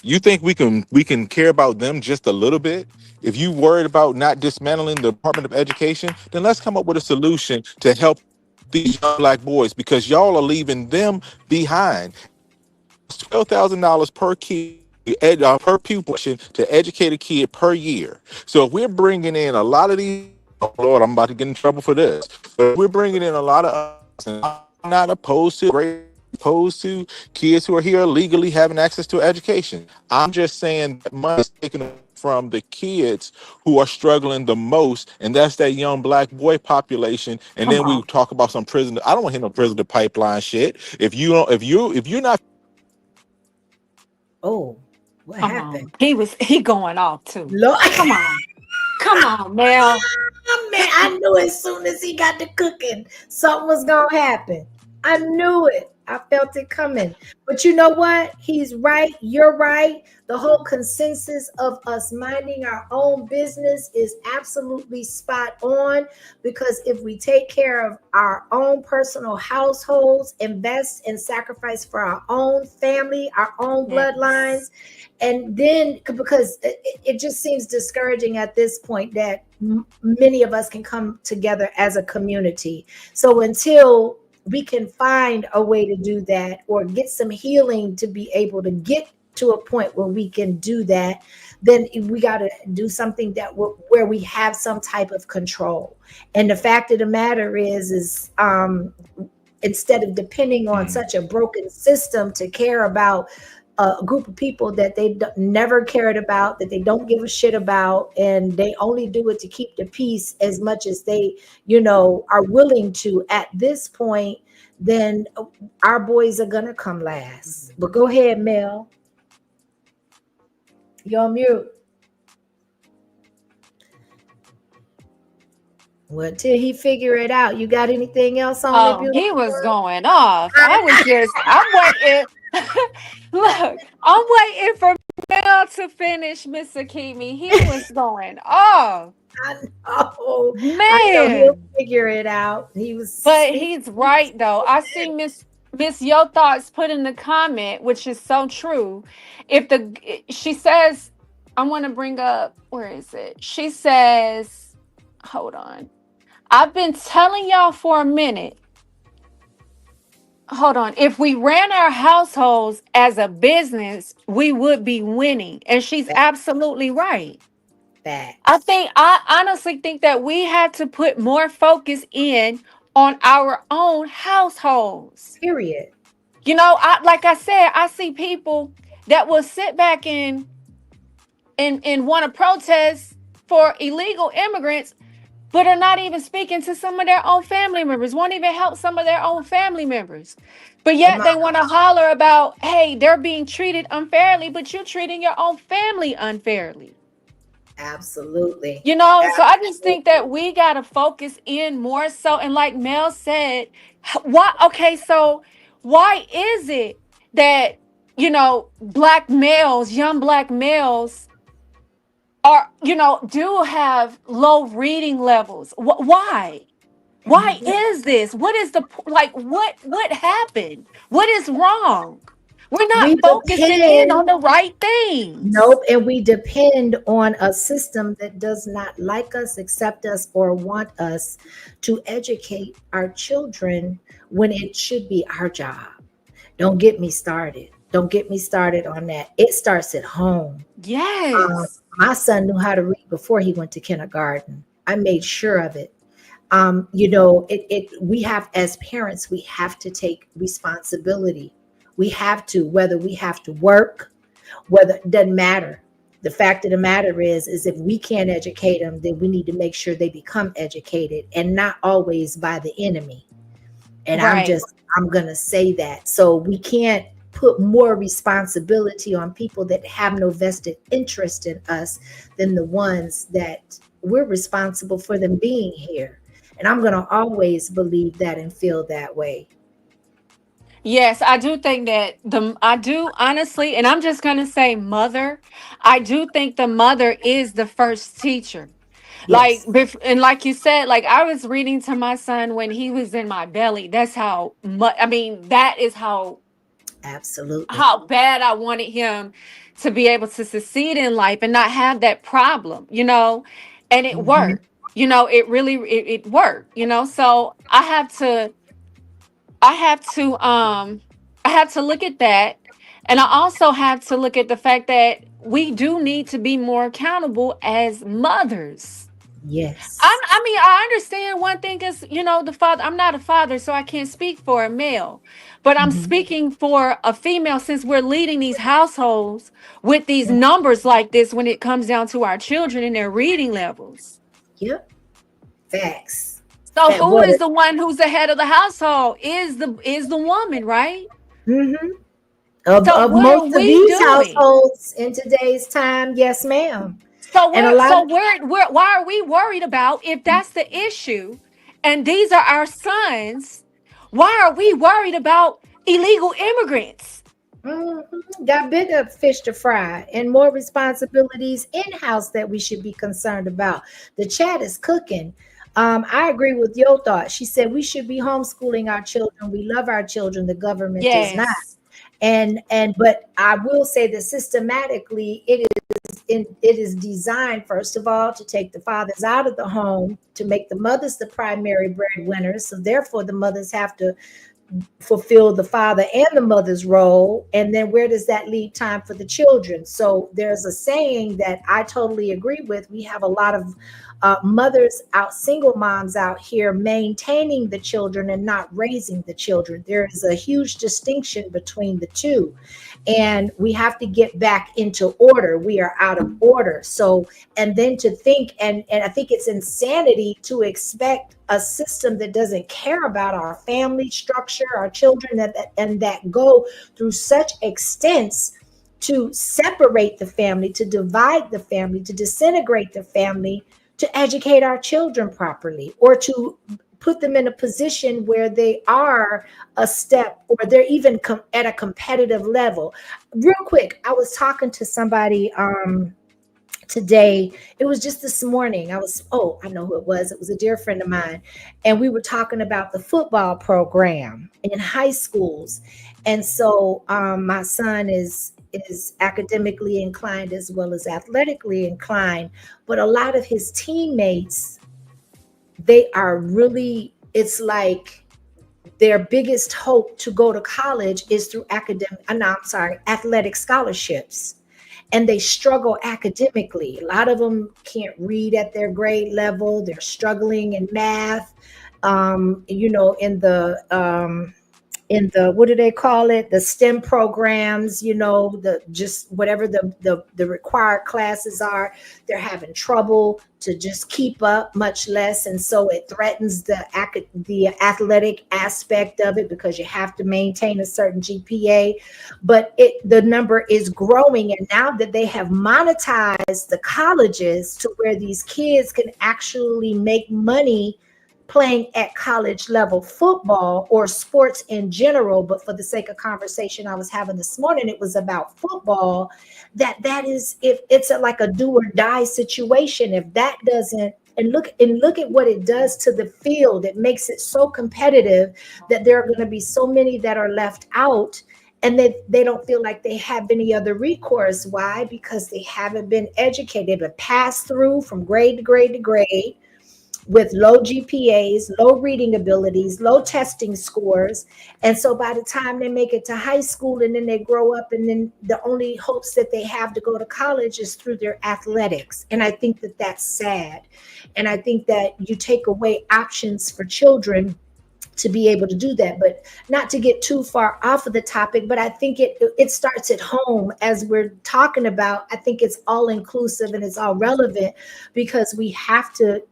You think we can care about them just a little bit? If you worried about not dismantling the Department of Education, then let's come up with a solution to help these young black boys, because y'all are leaving them behind. And it costs $12,000 per kid per pupil to educate a kid per year. So if we're bringing in a lot of these, oh Lord, I'm about to get in trouble for this. But if we're bringing in a lot of, and I'm not opposed to great, opposed to kids who are here legally having access to education. I'm just saying that money is taken from the kids who are struggling the most, and that's that young black boy population. And Come then we on. talk about some prison. I don't want to hear no prison pipeline shit. If you don't, if you're not. Oh, what Come happened? on. He going off too. Lord. Come on. Come on, Mel. Man, I knew as soon as he got to cooking, something was gonna happen. I knew it. I felt it coming. But you know what? He's right. You're right. The whole consensus of us minding our own business is absolutely spot on, because if we take care of our own personal households, invest and sacrifice for our own family, our own bloodlines, Yes. and then because it just seems discouraging at this point that many of us can come together as a community. So until we can find a way to do that, or get some healing to be able to get to a point where we can do that, then we got to do something that where we have some type of control. And the fact of the matter is instead of depending on such a broken system to care about a group of people that they never cared about, that they don't give a shit about, and they only do it to keep the peace as much as they, are willing to at this point, then our boys are gonna come last. But go ahead, Mel. You're on mute. Well, till he figure it out. You got anything else on that, Oh, beautiful he was girl? going off. I'm waiting. Look, I'm waiting for Mel to finish, Miss Akimi. He was going off. I know. I know he'll Man. figure it out. He was But he's right though. I see Miss Yo Thoughts put in the comment, which is so true. If she says, I want to bring up, where is it? She says, hold on. I've been telling y'all for a minute. Hold on. If we ran our households as a business, we would be winning. And she's absolutely right. facts. I honestly think that we had to put more focus in on our own households. Period. Like I said, I see people that will sit back and want to protest for illegal immigrants, but are not even speaking to some of their own family members, won't even help some of their own family members. But Come yet on. they want to holler about, hey, they're being treated unfairly, but you're treating your own family unfairly. Absolutely. So I just think that we got to focus in more so. And like Mel said, why? Okay, so why is it that, black males, young black males, are, do have low reading levels? Why? Why is this? What is what happened? What is wrong? We're We not focusing in depend, on the right things. nope, and we depend on a system that does not like us, accept us, or want us to educate our children when it should be our job. Don't get me started. Don't get me started on that. It starts at home. Yes. My son knew how to read before he went to kindergarten. I made sure of it. We have, as parents, we have to take responsibility. We have to, whether we have to work, whether it doesn't matter. The fact of the matter is if we can't educate them, then we need to make sure they become educated, and not always by the enemy. And Right. I'm going to say that. So we can't put more responsibility on people that have no vested interest in us than the ones that we're responsible for them being here. And I'm going to always believe that and feel that way. Yes, I do think that I do honestly, and I'm just going to say mother. I do think the mother is the first teacher. Yes, And like you said, like I was reading to my son when he was in my belly. That's how much, I mean, that is absolutely. how bad I wanted him to be able to succeed in life and not have that problem, and it Mhm. worked. It really it worked. So I have to look at that, And I also have to look at the fact that we do need to be more accountable as mothers. Yes. I mean, I understand one thing is, the father, I'm not a father, so I can't speak for a male, but I'm Mhm. speaking for a female since we're leading these households with these Mm. numbers like this when it comes down to our children and their reading levels. Yep. Facts. So That who what? is the one who's the head of the household? Is the woman, right? Mm-hmm. Of So what are most of we these doing? households in today's time, yes, ma'am. So And a we're lot so of we're why are we worried about if that's the issue and these are our sons? Why are we worried about illegal immigrants? mhm, got bigger fish to fry and more responsibilities in house that we should be concerned about. The chat is cooking. I agree with your thought. She said we should be homeschooling our children. We love our children. The government does not. Yes. But I will say that systematically it is designed, first of all, to take the fathers out of the home, to make the mothers the primary breadwinners. So therefore the mothers have to fulfill the father and the mother's role. And then where does that leave time for the children? So there's a saying that I totally agree with. We have a lot of mothers out, single moms out here maintaining the children and not raising the children. There is a huge distinction between the two, and we have to get back into order. We are out of order. So, and then to think, and I think it's insanity to expect a system that doesn't care about our family structure, our children, and that go through such extents to separate the family, to divide the family, to disintegrate the family, to educate our children properly, or to put them in a position where they are a step, or they're even at a competitive level. Real quick, I was talking to somebody today. It was just this morning. I know who it was. It was a dear friend of mine. And we were talking about the football program in high schools. And so my son is academically inclined as well as athletically inclined, but a lot of his teammates, they are really, it's like their biggest hope to go to college is through athletic scholarships, and they struggle academically. A lot of them can't read at their grade level. They're struggling in math. In the what do they call it, the STEM programs, the just whatever the required classes are, they're having trouble to just keep up, much less. And so it threatens the athletic aspect of it, because you have to maintain a certain GPA. But the number is growing, and now that they have monetized the colleges to where these kids can actually make money playing at college level football or sports in general. But for the sake of conversation I was having this morning, it was about football. That is, if it's like a do or die situation, if that doesn't, and look at what it does to the field. It makes it so competitive that there are going to be so many that are left out, and they don't feel like they have any other recourse. Why? Because they haven't been educated, but passed through from grade to grade to grade with low GPAs, low reading abilities, low testing scores. And so by the time they make it to high school and then they grow up, and then the only hopes that they have to go to college is through their athletics. And I think that that's sad. And I think that you take away options for children to be able to do that. But not to get too far off of the topic, but I think it starts at home. As we're talking about, I think it's all inclusive and it's all relevant, because we have to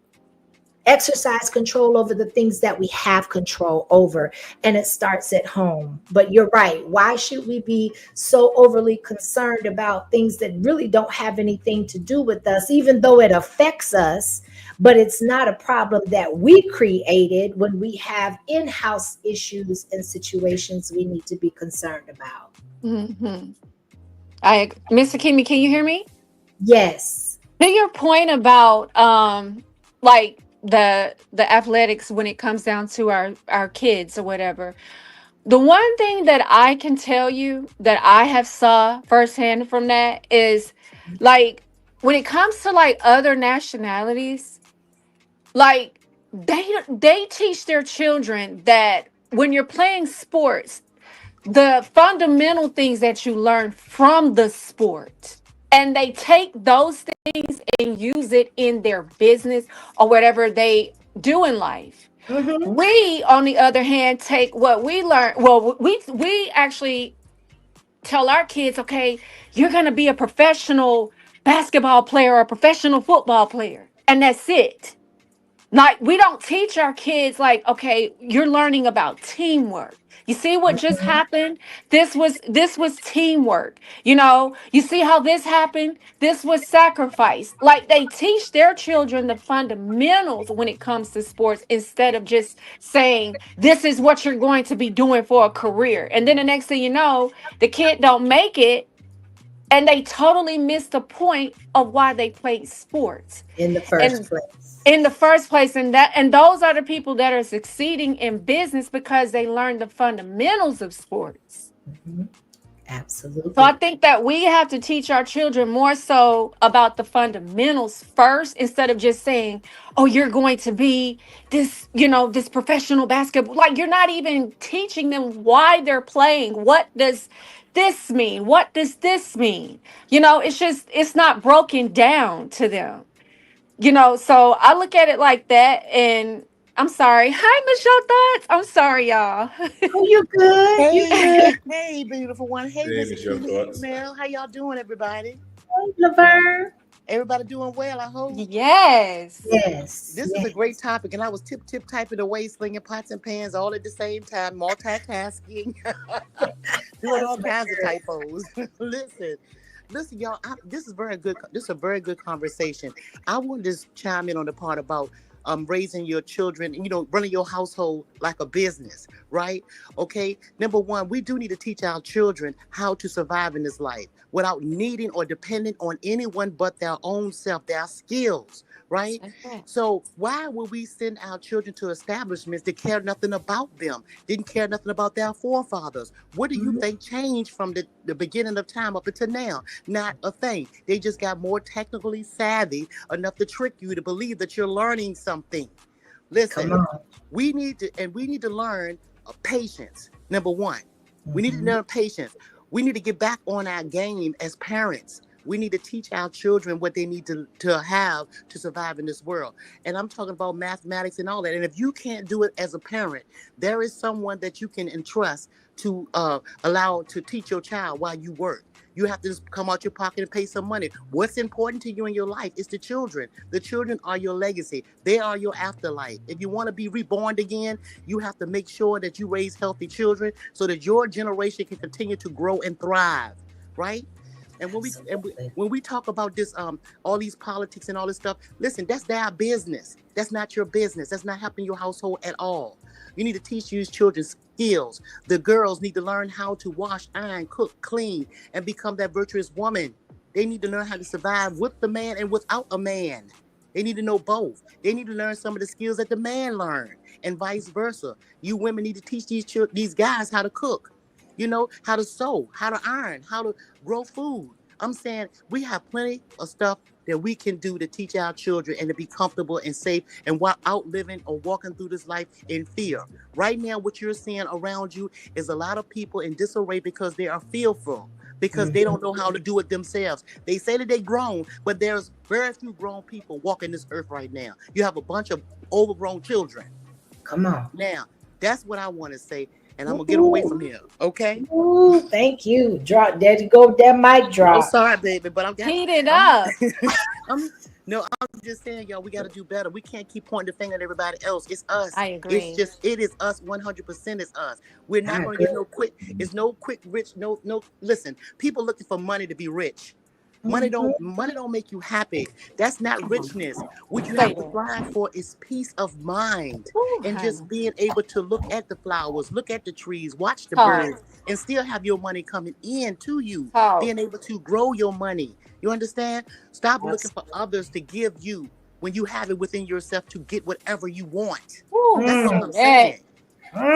exercise control over the things that we have control over, and it starts at home. But you're right. Why should we be so overly concerned about things that really don't have anything to do with us, even though it affects us? But it's not a problem that we created, when we have in-house issues and situations we need to be concerned about. Mm-hmm. Mr. Kimmy, can you hear me? Yes. To your point about like the athletics when it comes down to our kids or whatever. The one thing that I can tell you that I have saw firsthand from that is, like, when it comes to like other nationalities, like they teach their children that when you're playing sports, the fundamental things that you learn from the sport. And they take those things and use it in their business or whatever they do in life. Mm-hmm. We, on the other hand, take what we learn. Well, we actually tell our kids, okay, you're going to be a professional basketball player or a professional football player, and that's it. Like, we don't teach our kids, like, okay, you're learning about teamwork. You see what just happened? This was teamwork. You know, you see how this happened? This was sacrifice. Like, they teach their children the fundamentals when it comes to sports instead of just saying this is what you're going to be doing for a career. And then the next thing you know, the kid don't make it and they totally miss the point of why they played sports. In the first And place. in the first place, and those are the people that are succeeding in business because they learned the fundamentals of sports. Mhm. So I Absolutely. think that we have to teach our children more so about the fundamentals first instead of just saying, oh, you're going to be this, this professional basketball. Like, you're not even teaching them why they're playing. What does this mean? What does this mean? It's not broken down to them. So I look at it like that. And I'm sorry. Hi, Michelle Thoughts. I'm sorry, y'all. Oh, you good? You good? Hey, beautiful one. Hey, Hey, Miss Michelle Keely. Hey, Thoughts. Mel. How y'all doing, everybody? Hey, Laverne. Everybody doing well, I hope. Yes. Yes. This is Yes. a great topic, and I was tip typing away, slinging pots and pans all at the same time, multitasking, doing That's all my kinds of girl. typos. Listen, y'all. This is very good. This is a very good conversation. I want to just chime in on the part about raising your children, running your household like a business, right? Okay. Number one, we do need to teach our children how to survive in this life without needing or depending on anyone but their own self, their skills, right? So why would we send our children to establishments that care nothing about them, didn't care nothing about their forefathers? What do you Mhm. think changed from the beginning of time up until now? Not a thing. They just got more technically savvy enough to trick you to believe that you're learning something. Come Listen, on. we need to learn patience. Number one, we need to Mhm. learn patience. We need to get back on our game as parents. We need to teach our children what they need to have to survive in this world. And I'm talking about mathematics and all that. And if you can't do it as a parent, there is someone that you can entrust to allow to teach your child while you work. You have to just come out your pocket and pay some money. What's important to you in your life is the children. The children are your legacy. They are your afterlife. If you want to be reborn again, you have to make sure that you raise healthy children so that your generation can continue to grow and thrive, right? And Absolutely. when we talk about this, all these politics and all this stuff, listen, that's their business. That's not your business. That's not helping your household at all. You need to teach these children skills. The girls need to learn how to wash, iron, cook, clean, and become that virtuous woman. They need to learn how to survive with the man and without a man. They need to know both. They need to learn some of the skills that the man learned, and vice versa. You women need to teach these guys how to cook. How to sew, how to iron, how to grow food. I'm saying we have plenty of stuff that we can do to teach our children and to be comfortable and safe and while out living or walking through this life in fear. Right now, what you're seeing around you is a lot of people in disarray because they are fearful, because they Mhm. don't know how to do it themselves. They say that they grown, but there's very few grown people walking this earth right now. You have a bunch of overgrown children. Come on. Now, that's what I want to say, and I'm gonna get away Ooh. from here. Okay? Ooh, thank you. Drop. There you go. That mic Oh, drop. sorry, baby, but Heat it I'm, up. I'm, no, I'm just saying, y'all, we got to do better. We can't keep pointing the finger at everybody else. It's us. I agree. It is us. 100% is us. We're not I going to agree. get no quick. It's no quick rich. No. Listen, people looking for money to be rich. Money Mhm. don't make you happy. That's not richness. What you Say have to that. strive for is peace of mind Ooh, and just honey. being able to look at the flowers, look at the trees, watch the Talk. birds, and still have your money coming in to you. Talk. Being able to grow your money. You understand? Stop looking for Absolutely. others to give you when you have it within yourself to get whatever you want. Ooh, That's all Mm. say I'm that. saying.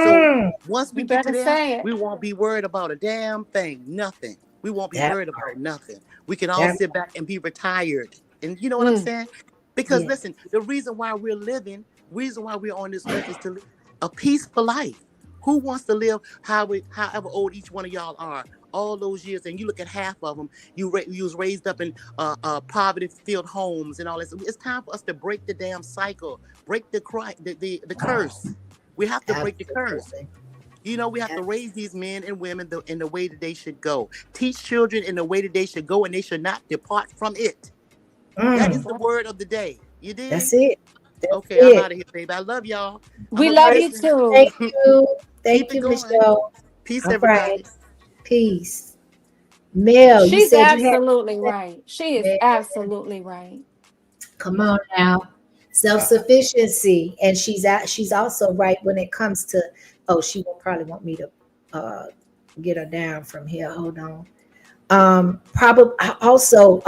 So Mm. once we You get to better there, say it. we won't be worried about a damn thing, nothing. We won't be That worried about part. nothing. We can all That sit back and be retired. And you know what I'm Mm. saying? Because yes. listen, the reason why we're on this earth is to live a peaceful life. Who wants to live however old each one of y'all are? All those years, and you look at half of them, you was raised up in poverty-filled homes and all this. It's time for us to break the damn cycle, break the curse. We have to break the curse. Absolutely. We have to raise these men and women in the way that they should go. Teach children in the way that they should go, and they should not depart from it. That is the word of the day. You That's dig? it. That's Okay, I'm it. out of here, baby. I love y'all. I'm We gonna be love you Right. listening. too. Thank you. Keep Thank it you, going. Michelle. Peace, All right. everybody. Peace. Mel, you She's said you had absolutely right. She is Mel, absolutely right. come on now. Self-sufficiency. And she's also right when it comes to, oh, she will probably want me to get her down from here. Hold on. Probably also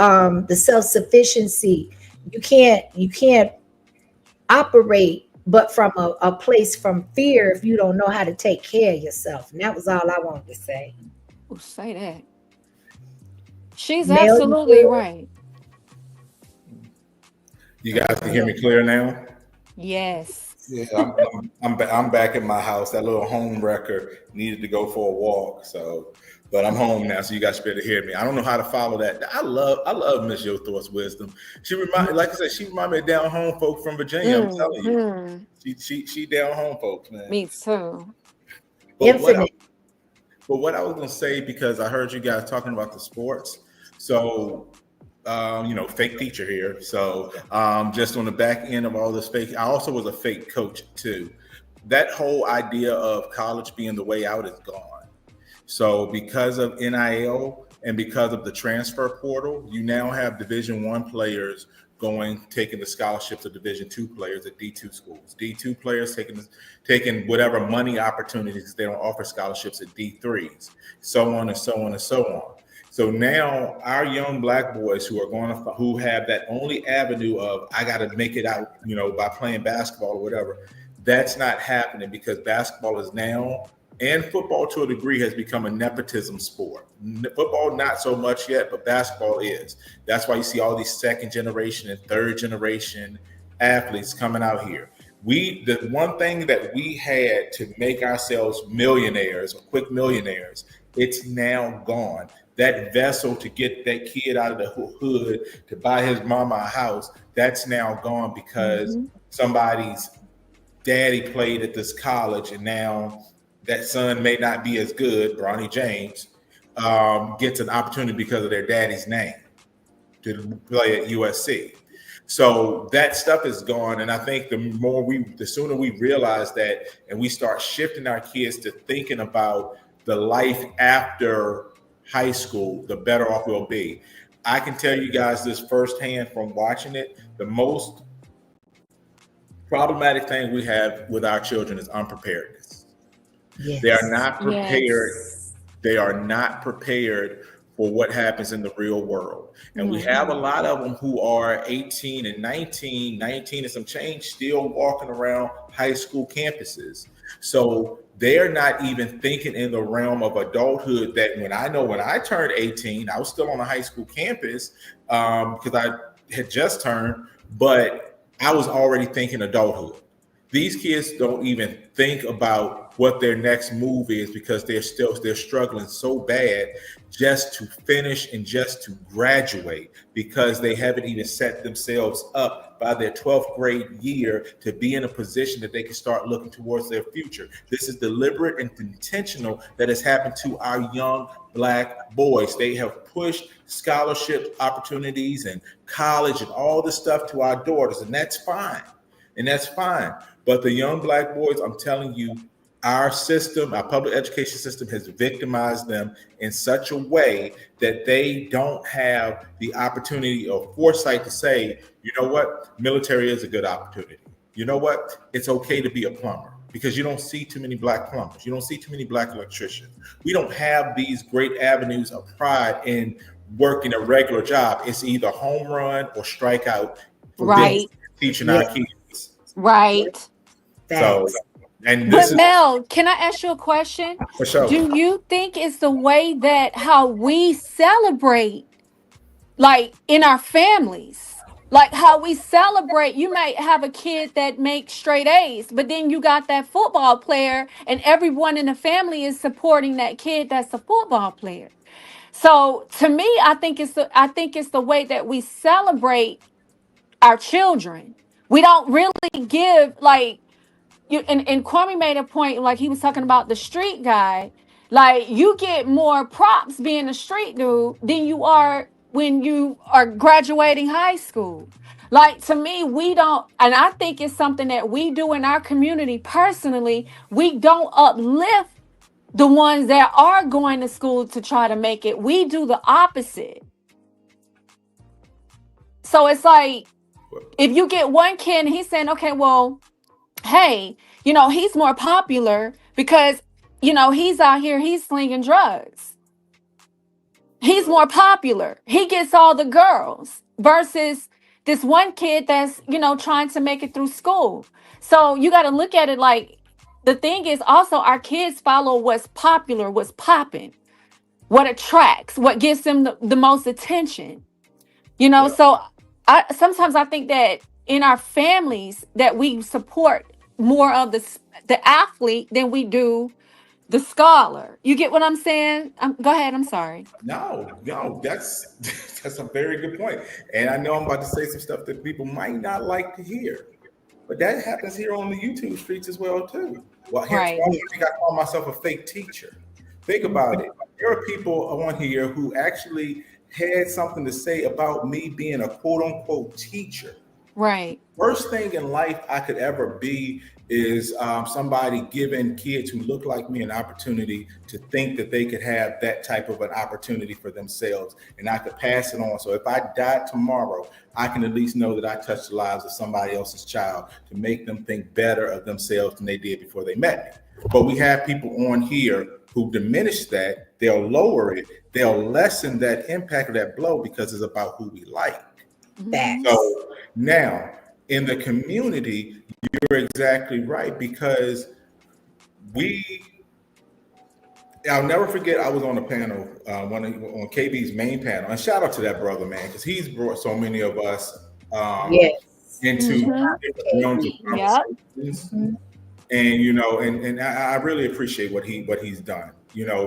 the self-sufficiency. You can't operate but from a place from fear if you don't know how to take care of yourself. And that was all I wanted to say. Oh, say that. She's Mel, you absolutely good? right. You guys can hear Yeah. me clear now? Yes. Yeah, I'm back at my house. That little home wrecker needed to go for a walk. But I'm home now, so you guys should be able to hear me. I don't know how to follow that. I love Miss Yo Thoughts Wisdom. Like I said, she remind me of down home folk from Virginia. I'm telling you, Hmm. she down home folks, man. Me too. But what I, Infinite. but what I was gonna say, because I heard you guys talking about the sports, so fake teacher here. So just on the back end of all this fake, I also was a fake coach too. That whole idea of college being the way out is gone. So because of NIL and because of the transfer portal, you now have Division I players taking the scholarships of Division II players at D2 schools. D2 players taking whatever money opportunities they don't offer scholarships at D3s, so on and so on and so on. So now our young black boys who have that only avenue of I got to make it out, by playing basketball or whatever, that's not happening because basketball is now, and football to a degree, has become a nepotism sport. Football not so much yet, but basketball is. That's why you see all these second generation and third generation athletes coming out here. The one thing that we had to make ourselves millionaires or quick millionaires, it's now gone. That vessel to get that kid out of the hood to buy his mama a house, that's now gone because Hmm. somebody's daddy played at this college and now that son may not be as good, Bronny James, gets an opportunity because of their daddy's name to play at USC. So that stuff is gone. And I think the sooner we realize that and we start shifting our kids to thinking about the life after high school, the better off we'll be. I can tell you guys this firsthand from watching it. The most problematic thing we have with our children is unpreparedness. They are Yes. not prepared. Yes. They are not prepared for what happens in the real world. And we have a Hmm. lot of them who are 18 and 19 and some change, still walking around high school campuses. So they're not even thinking in the realm of adulthood that when I turned 18, I was still on a high school campus because I had just turned, but I was already thinking adulthood. These kids don't even think about what their next move is because they're struggling so bad just to finish and just to graduate because they haven't even set themselves up by their 12th grade year to be in a position that they can start looking towards their future. This is deliberate and intentional that has happened to our young black boys. They have pushed scholarship opportunities and college and all this stuff to our daughters, and that's fine. And that's fine. But the young black boys, I'm telling you, our system, our public education system has victimized them in such a way that they don't have the opportunity or foresight to say, you know what, military is a good opportunity. You know what, it's okay to be a plumber because you don't see too many black plumbers. You don't see too many black electricians. We don't have these great avenues of pride in working a regular job. It's either home run or strike out for this Right. teaching our Yeah. kids. Right. So, Facts. and this But is Mel, can I ask you a question? for sure. Do you think it's the way that how we celebrate, like in our families? Like how we celebrate, you might have a kid that makes straight A's, but then you got that football player, and everyone in the family is supporting that kid that's a football player. So to me, I think it's the way that we celebrate our children. We don't really give like you and Kwame made a point, like he was talking about the street guy. Like you get more props being a street dude than you are when you are graduating high school. Like to me, we don't, and I think it's something that we do in our community personally. We don't uplift the ones that are going to school to try to make it. We do the opposite. So it's like if you get one kid and he's saying, okay, well, hey, he's more popular because, he's out here, he's slinging drugs. He's more popular. He gets all the girls versus this one kid that's, trying to make it through school. So you got to look at it like the thing is also our kids follow what's popular, what's popping, what attracts, what gives them the most attention. So sometimes I think that in our families that we support more of the athlete than we do the scholar. You get what I'm saying? Go ahead. I'm sorry. No, that's that's a very good point. And I know I'm about to say some stuff that people might not like to hear, but that happens here on the YouTube streets as well too. Well, hence Right. why I think I call myself a fake teacher. Think about it. There are people on here who actually had something to say about me being a quote unquote teacher. Right. Worst thing in life I could ever be is somebody giving kids who look like me an opportunity to think that they could have that type of an opportunity for themselves, and I could pass it on. So if I died tomorrow, I can at least know that I touched the lives of somebody else's child to make them think better of themselves than they did before they met me. But we have people on here who diminish that. They'll lower it. They'll lessen that impact of that blow because it's about who we like. Facts. So now in the community, you're exactly right, because I'll never forget, I was on a panel, on KB's main panel, and shout out to that brother, man, because he's brought so many of us Yes. into different realms of Yep. conversations. And I really appreciate what he's done,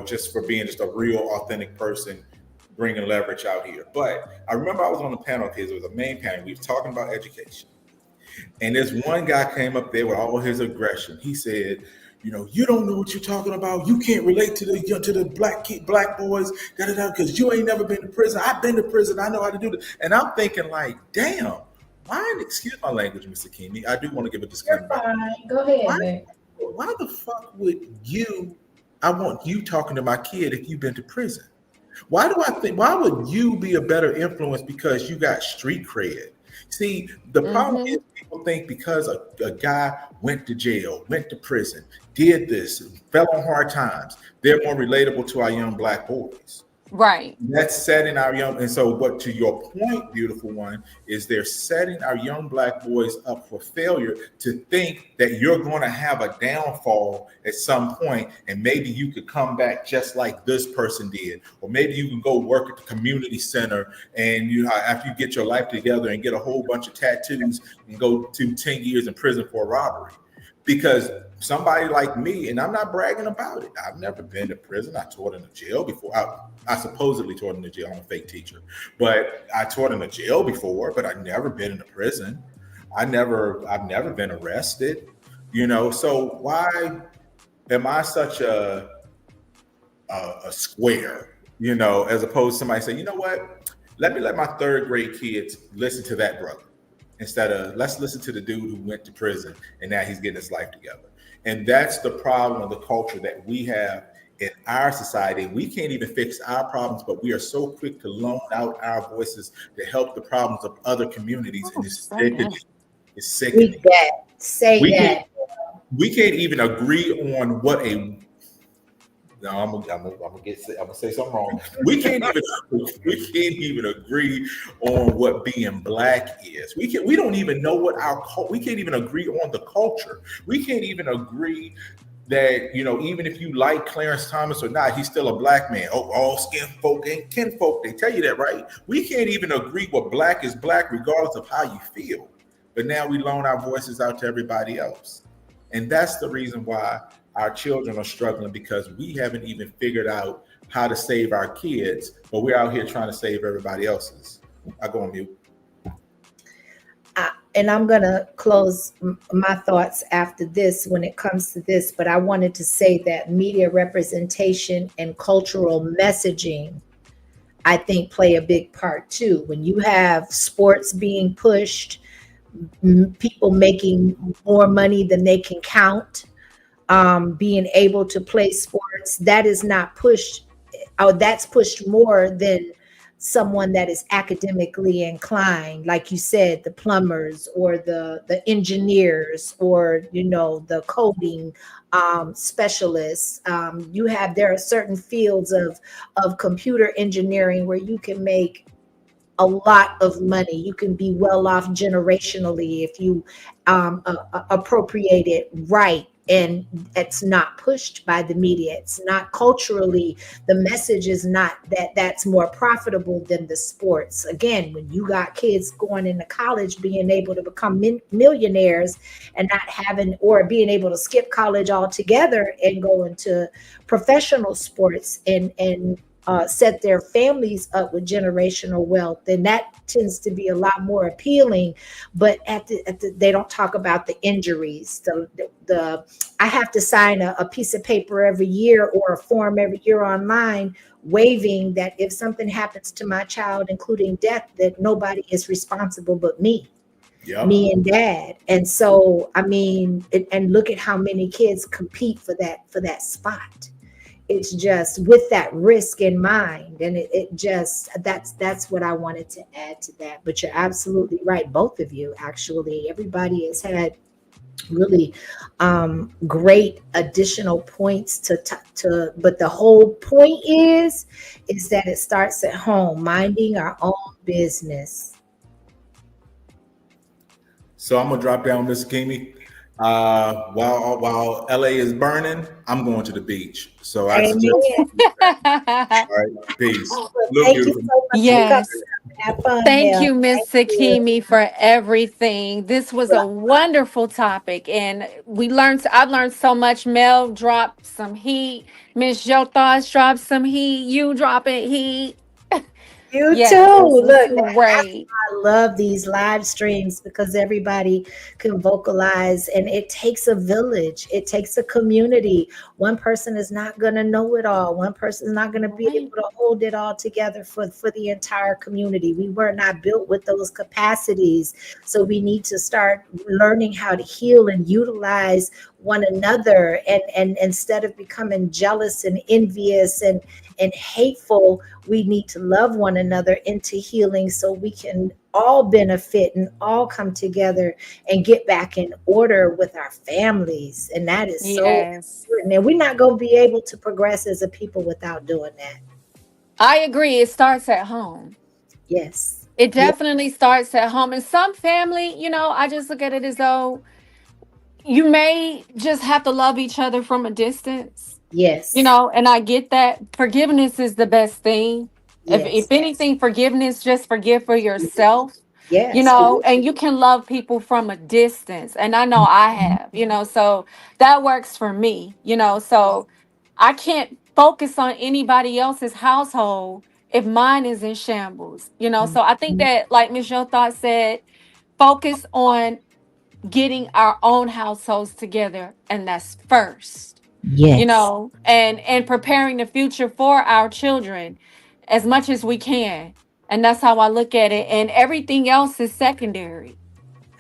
just for being just a real authentic person, bringing leverage out here. But I remember I was on the panel because it was a main panel. We were talking about education. And this one guy came up there with all his aggression. He said, you don't know what you're talking about. You can't relate to the black boys, because you ain't never been to prison. I've been to prison. I know how to do this. And I'm thinking like, damn, excuse my language, Mr. Keeney. I do want to give a disclaimer. Go ahead, man. Why the fuck would I want you talking to my kid if you've been to prison? Why would you be a better influence because you got street cred? See, the problem is people think because a guy went to jail, went to prison, did this, fell on hard times, they're more relatable to our young black boys. Right. That's setting our young, and so, but to your point, beautiful one, is they're setting our young black boys up for failure to think that you're going to have a downfall at some point, and maybe you could come back just like this person did, or maybe you can go work at the community center, and after you get your life together and get a whole bunch of tattoos and go to 10 years in prison for a robbery. Because somebody like me, and I'm not bragging about it, I've never been to prison. I taught in a jail before. I supposedly taught in a jail. I'm a fake teacher, but I taught in a jail before. But I've never been in a prison. I've never been arrested. So why am I such a square? As opposed to somebody saying, you know what? Let my third grade kids listen to that brother. Instead of let's listen to the dude who went to prison and now he's getting his life together. And that's the problem of the culture that we have in our society. We can't even fix our problems, but we are so quick to loan out our voices to help the problems of other communities. And it's sickening. We can't even agree on what a I'm gonna say something wrong. We can't even agree on what being black is. We don't even know what we can't even agree on the culture. We can't even agree that, even if you like Clarence Thomas or not, he's still a black man. Oh, all skin folk ain't kin folk. They tell you that, right? We can't even agree what black is black, regardless of how you feel. But now we loan our voices out to everybody else. And that's the reason why our children are struggling, because we haven't even figured out how to save our kids, but we're out here trying to save everybody else's. I go on mute. And I'm going to close my thoughts after this when it comes to this, but I wanted to say that media representation and cultural messaging, I think, play a big part too. When you have sports being pushed, people making more money than they can count, being able to play sports, that is not pushed, or that's pushed more than someone that is academically inclined, like you said, the plumbers or the engineers, or the coding specialists. There are certain fields of computer engineering where you can make a lot of money. You can be well off generationally if you appropriate it right. And it's not pushed by the media. It's not culturally, the message is not that that's more profitable than the sports. Again, when you got kids going into college, being able to become millionaires and not having, or being able to skip college altogether and go into professional sports and set their families up with generational wealth, then that tends to be a lot more appealing. But they don't talk about the injuries. I have to sign a piece of paper every year, or a form every year online, waiving that if something happens to my child, including death, that nobody is responsible but me. Yep. Me and dad. And so, and look at how many kids compete for that spot. It's just with that risk in mind. And that's what I wanted to add to that. But you're absolutely right. Both of you, actually, everybody has had really great additional points but the whole point is that it starts at home, minding our own business. So I'm gonna drop down, Miss Kimi. While LA is burning, I'm going to the beach. So I suggest. All right, peace. Look Thank you so much for coming. Yes. Have fun. Thank Mel. you, Miss Thank you. Sakimi, for everything. This was a wonderful topic, and I've learned so much. Mel dropped some heat. Miss Yo Thoughts dropped some heat. You dropping heat. You Yes, too. this Look, was great. I love these live streams because everybody can vocalize, and it takes a village. It takes a community. One person is not going to know it all. One person is not going to be able to hold it all together for the entire community. We were not built with those capacities. So we need to start learning how to heal and utilize one another, and instead of becoming jealous and envious and hateful, we need to love one another into healing, so we can all benefit and all come together and get back in order with our families. And that is so important. And we're not going to be able to progress as a people without doing that. I agree. It starts at home. Yes. It definitely starts at home. And some family, I just look at it as though you may just have to love each other from a distance. Yes. And I get that. Forgiveness is the best thing. Yes. If anything, forgiveness, just forgive for yourself. Yes. And you can love people from a distance. And I know I have, so that works for me, so I can't focus on anybody else's household if mine is in shambles, so I think that, like Ms. Yo Thought said, focus on getting our own households together, and that's first. Yes. And preparing the future for our children as much as we can. And that's how I look at it. And everything else is secondary,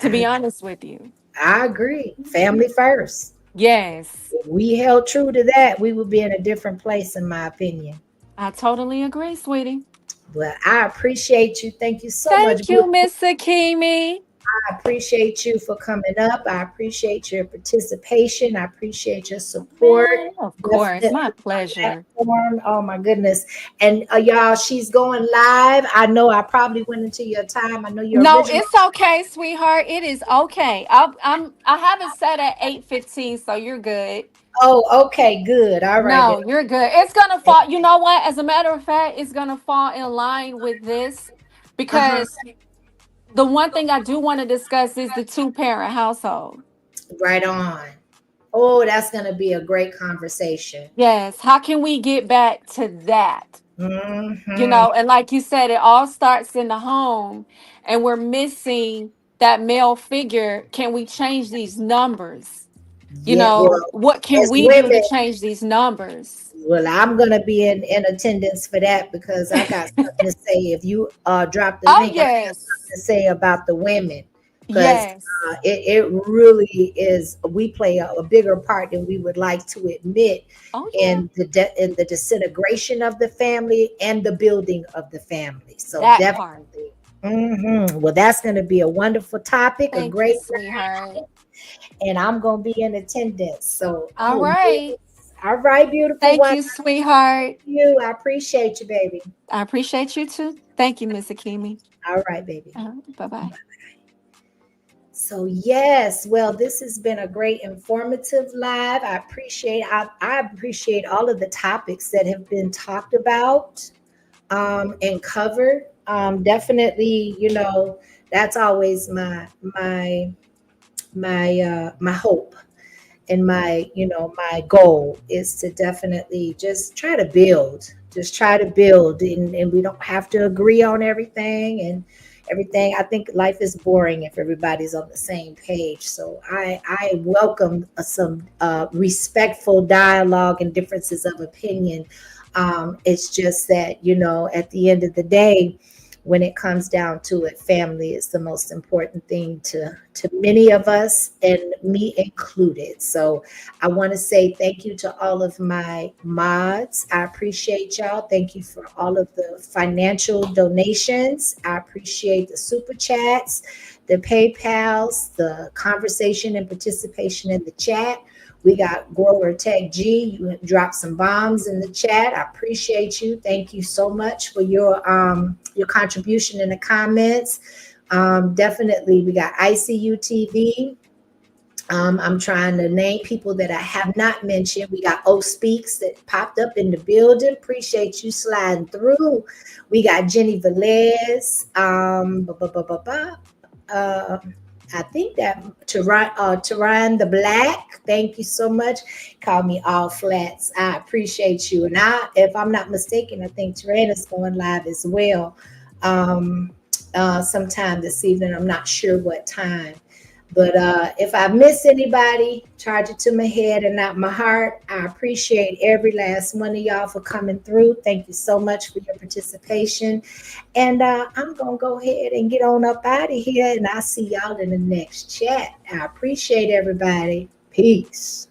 to be honest with you. I agree. Family first. Yes. If we held true to that, we would be in a different place, in my opinion. I totally agree, sweetie. Well, I appreciate you. Thank you so much. Thank you, Miss Sakimi. I appreciate you for coming up. I appreciate your participation. I appreciate your support. Of course, my pleasure. Oh my goodness! And y'all, she's going live. I know I probably went into your time. I know you're. No, it's okay, sweetheart. It is okay. I have it set at 8:15, so you're good. Oh, okay, good. All right then. No, you're good. It's gonna fall. You know what? As a matter of fact, it's gonna fall in line with this Uh-huh. because the one thing I do want to discuss is the two-parent household. Right on. Oh, that's going to be a great conversation. Yes. How can we get back to that? You Hmm. know, and like you said, it all starts in the home, and we're missing that male figure. Can we change these numbers? You Yeah, know, well, what can as we do to women, change these numbers? well, I'm going to be in attendance for that because I got something to say. If you drop the Oh, link, I got something yes. to say about the women because Yes. it really is. We play a bigger part than we would like to admit Oh, yeah. in in the disintegration of the family and the building of the family. So That part. definitely. Well, that's going to be a wonderful topic, a Thank you, great, sweetheart. and I'm going to be in attendance. So, All oh, right. yes. All right, beautiful Thank one. you, sweetheart. You, I appreciate you, baby. I appreciate you too. Thank you, Miss Akimi. All right, baby. Bye bye. So yes, well, this has been a great informative live. I appreciate all of the topics that have been talked about and covered. Definitely, that's always my hope and my goal is to definitely just try to build, and we don't have to agree on everything. I think life is boring if everybody's on the same page, so I welcome some respectful dialogue and differences of opinion. It's just that, at the end of the day, when it comes down to it, family is the most important thing to many of us, and me included. So I want to say thank you to all of my mods. I appreciate y'all. Thank you for all of the financial donations. I appreciate the super chats, the PayPals, the conversation and participation in the chat. We got Grower Tech G. You dropped some bombs in the chat. I appreciate you. Thank you so much for your contribution in the comments. Definitely, we got ICU TV. I'm trying to name people that I have not mentioned. We got O Speaks that popped up in the building. Appreciate you sliding through. We got Jenny Velez. I think that Teron the Black. Thank you so much. Call me all flats. I appreciate you. And if I'm not mistaken, I think Teran is going live as well. Sometime this evening. I'm not sure what time. But if I miss anybody, charge it to my head and not my heart. I appreciate every last one of y'all for coming through. Thank you so much for your participation. And I'm going to go ahead and get on up out of here. And I'll see y'all in the next chat. I appreciate everybody. Peace.